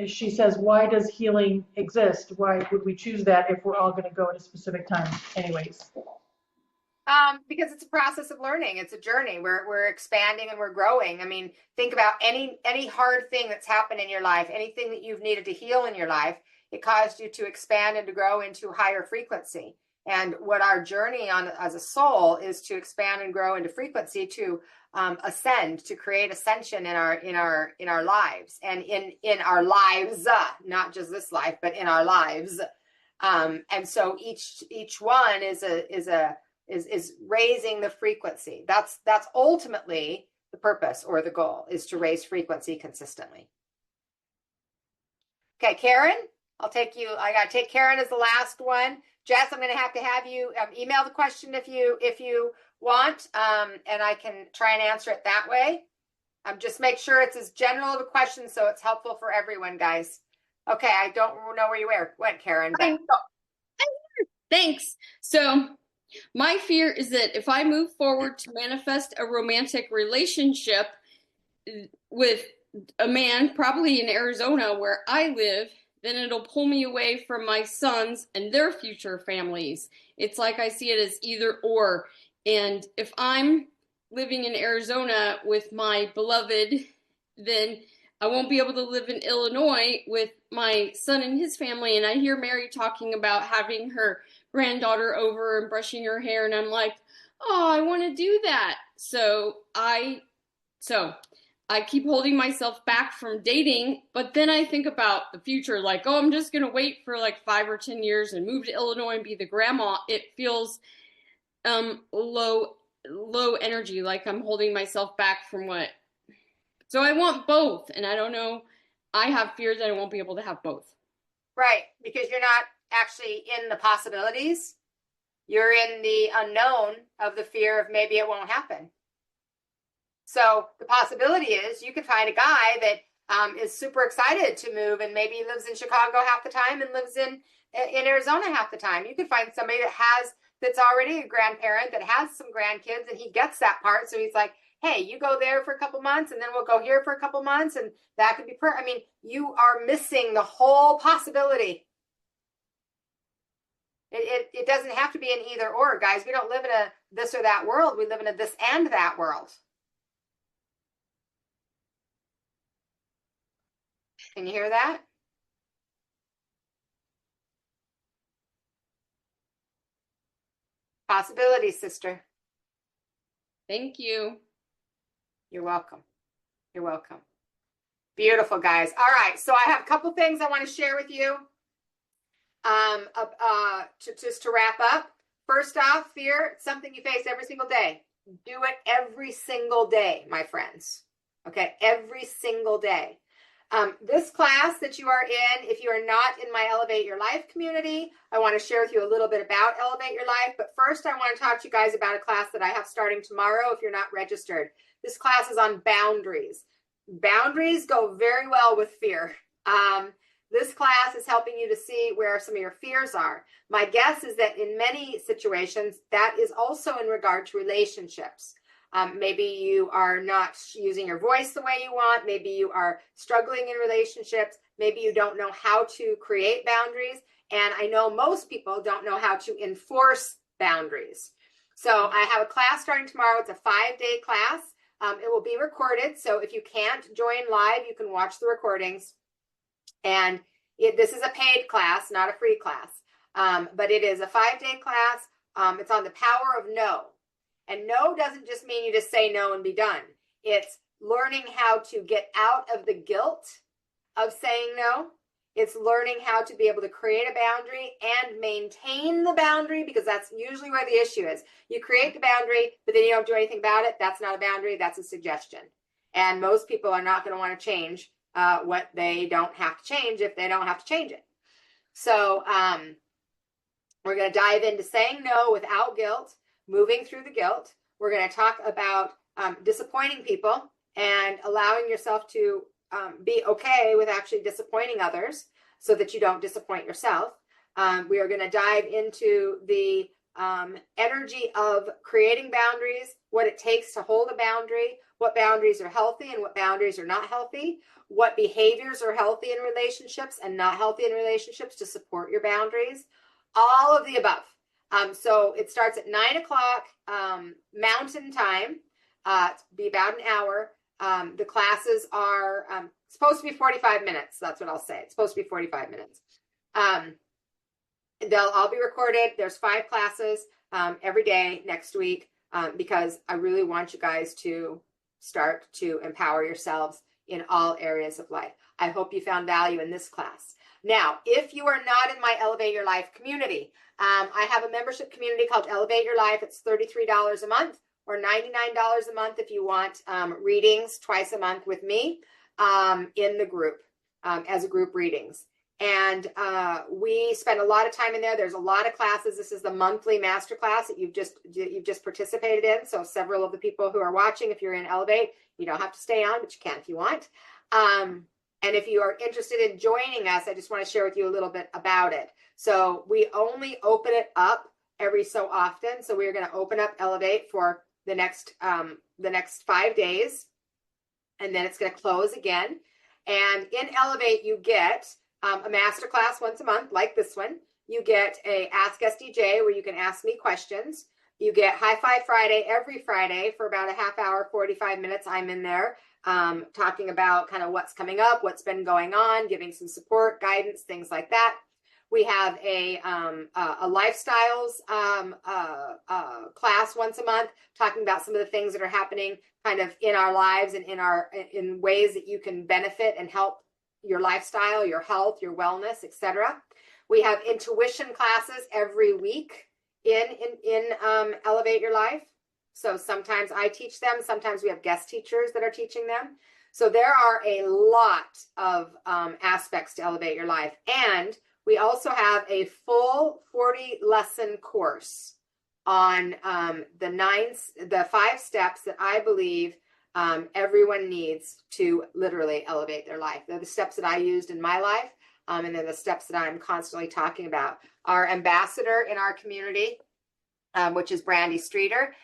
she says, why does healing exist? Why would we choose that if we're all going to go at a specific time anyways? Because it's a process of learning. It's a journey. We're expanding and we're growing. I mean, think about any hard thing that's happened in your life, anything that you've needed to heal in your life. It caused you to expand and to grow into higher frequency. And what our journey on as a soul is to expand and grow into frequency, to ascend, to create ascension in our lives and in our lives, not just this life, but in our lives. And so each one is raising the frequency. That's ultimately the purpose or the goal, is to raise frequency consistently. Okay, Karen, I'll take you. I got to take Karen as the last one. Jess, I'm going to have you email the question if you want, and I can try and answer it that way. Just make sure it's as general of a question so it's helpful for everyone, guys. Okay, I don't know where you went, Karen. But... Thanks. So my fear is that if I move forward to manifest a romantic relationship with a man, probably in Arizona where I live, then it'll pull me away from my sons and their future families. It's like I see it as either or. And if I'm living in Arizona with my beloved, then I won't be able to live in Illinois with my son and his family. And I hear Mary talking about having her granddaughter over and brushing her hair, and I'm like, oh, I want to do that. So I keep holding myself back from dating, but then I think about the future, like, oh, I'm just gonna wait for like 5 or 10 years and move to Illinois and be the grandma. It feels low energy, like I'm holding myself back from what. So I want both, and I don't know. I have fears that I won't be able to have both. Right, because you're not actually in the possibilities. You're in the unknown of the fear of maybe it won't happen. So the possibility is you could find a guy that is super excited to move and maybe lives in Chicago half the time and lives in Arizona half the time. You could find somebody that's already a grandparent that has some grandkids and he gets that part. So he's like, hey, you go there for a couple months and then we'll go here for a couple months and that could be I mean, you are missing the whole possibility. It doesn't have to be an either or, guys. We don't live in a this or that world. We live in a this and that world. Can you hear that? Possibilities, sister. Thank you. You're welcome. You're welcome. Beautiful, guys. All right. So I have a couple things I want to share with you. Just to wrap up. First off, fear, it's something you face every single day. Do it every single day, my friends. Okay, every single day. This class that you are in, if you are not in my Elevate Your Life community, I want to share with you a little bit about Elevate Your Life. But first, I want to talk to you guys about a class that I have starting tomorrow if you're not registered. This class is on boundaries. Boundaries go very well with fear. This class is helping you to see where some of your fears are. My guess is that in many situations, that is also in regard to relationships. Maybe you are not using your voice the way you want. Maybe you are struggling in relationships. Maybe you don't know how to create boundaries. And I know most people don't know how to enforce boundaries. So I have a class starting tomorrow. It's a 5-day class. It will be recorded. So if you can't join live, you can watch the recordings. And this is a paid class, not a free class. But it is a 5-day class. It's on the power of no. And no doesn't just mean you just say no and be done. It's learning how to get out of the guilt of saying no. It's learning how to be able to create a boundary and maintain the boundary, because that's usually where the issue is. You create the boundary, but then you don't do anything about it. That's not a boundary. That's a suggestion. And most people are not going to want to change what they don't have to change if they don't have to change it. So we're going to dive into saying no without guilt, moving through the guilt. We're going to talk about disappointing people and allowing yourself to be okay with actually disappointing others so that you don't disappoint yourself. We are going to dive into the energy of creating boundaries, what it takes to hold a boundary, what boundaries are healthy and what boundaries are not healthy, what behaviors are healthy in relationships and not healthy in relationships to support your boundaries, all of the above. So it starts at 9 o'clock Mountain Time. It'll be about an hour. The classes are supposed to be 45 minutes. That's what I'll say. It's supposed to be 45 minutes. They'll all be recorded. There's 5 classes every day next week because I really want you guys to start to empower yourselves in all areas of life. I hope you found value in this class. Now, if you are not in my Elevate Your Life community, I have a membership community called Elevate Your Life. It's $33 a month or $99 a month if you want readings twice a month with me in the group as a group readings. And we spend a lot of time in there. There's a lot of classes. This is the monthly masterclass that you've just participated in. So several of the people who are watching, if you're in Elevate, you don't have to stay on, but you can if you want. And if you are interested in joining us, I just want to share with you a little bit about it. So we only open it up every so often. So we're going to open up Elevate for the next 5 days, and then it's going to close again. And in Elevate, you get a masterclass once a month, like this one. You get a Ask SDJ where you can ask me questions. You get High Five Friday every Friday for about a half hour, 45 minutes. I'm in there talking about kind of what's coming up, what's been going on, giving some support, guidance, things like that. We have a lifestyles class once a month, talking about some of the things that are happening kind of in our lives and in ways that you can benefit and help your lifestyle, your health, your wellness, etc. We have intuition classes every week in Elevate Your Life. So sometimes I teach them. Sometimes we have guest teachers that are teaching them. So there are a lot of aspects to Elevate Your Life. And we also have a full 40-lesson course on the 5 steps that I believe everyone needs to literally elevate their life. They're the steps that I used in my life, and they're the steps that I'm constantly talking about. Our ambassador in our community, which is Brandy Streeter,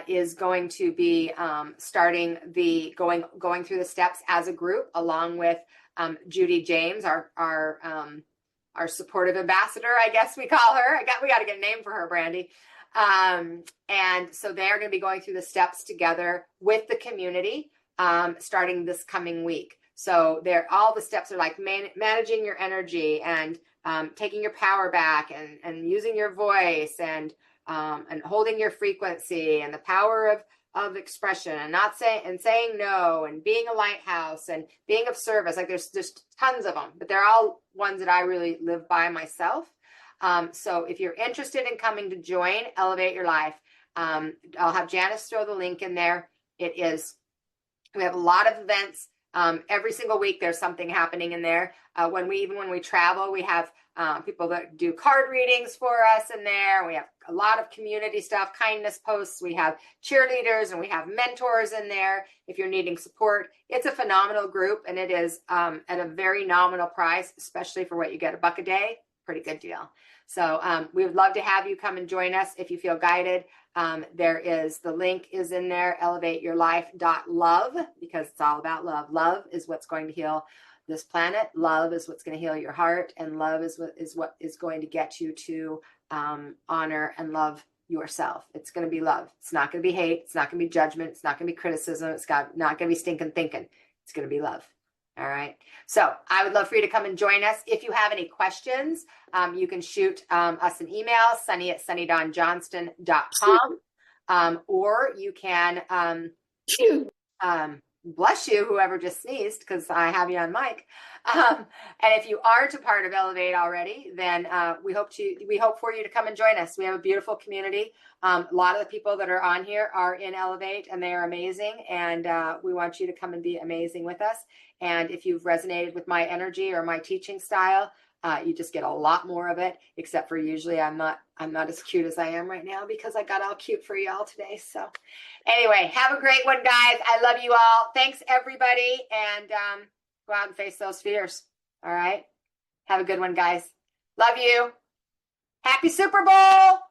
is going to be starting the going through the steps as a group, along with Judy James, our supportive ambassador, I guess we call her. We got to get a name for her, Brandy. And so they're going to be going through the steps together with the community, starting this coming week. So all the steps are like managing your energy and taking your power back and using your voice and holding your frequency and the power of expression and saying no and being a lighthouse and being of service. Like there's tons of them, but they're all ones that I really live by myself. So if you're interested in coming to join Elevate Your Life, I'll have Janice throw the link in there. We have a lot of events. Every single week there's something happening in there. When we travel, we have people that do card readings for us in there. We have a lot of community stuff, kindness posts. We have cheerleaders and we have mentors in there. If you're needing support, it's a phenomenal group, and it is at a very nominal price, especially for what you get, $1 a day. Pretty good deal. So we would love to have you come and join us if you feel guided. The link is in there, elevateyourlife.love, because it's all about love. Love is what's going to heal this planet. Love is what's going to heal your heart, and love is what is going to get you to honor and love yourself. It's going to be love. It's not going to be hate. It's not going to be judgment. It's not going to be criticism. It's not going to be stinking thinking. It's going to be love. All right. So I would love for you to come and join us. If you have any questions, you can shoot us an email, sunny@sunnydawnjohnston.com, or you can, bless you, whoever just sneezed, because I have you on mic. And if you aren't a part of Elevate already, then we hope for you to come and join us. We have a beautiful community. A lot of the people that are on here are in Elevate, and they are amazing. And we want you to come and be amazing with us. And if you've resonated with my energy or my teaching style, you just get a lot more of it, except for usually I'm not as cute as I am right now because I got all cute for y'all today. So anyway, have a great one, guys. I love you all. Thanks, everybody. And go out and face those fears. All right. Have a good one, guys. Love you. Happy Super Bowl.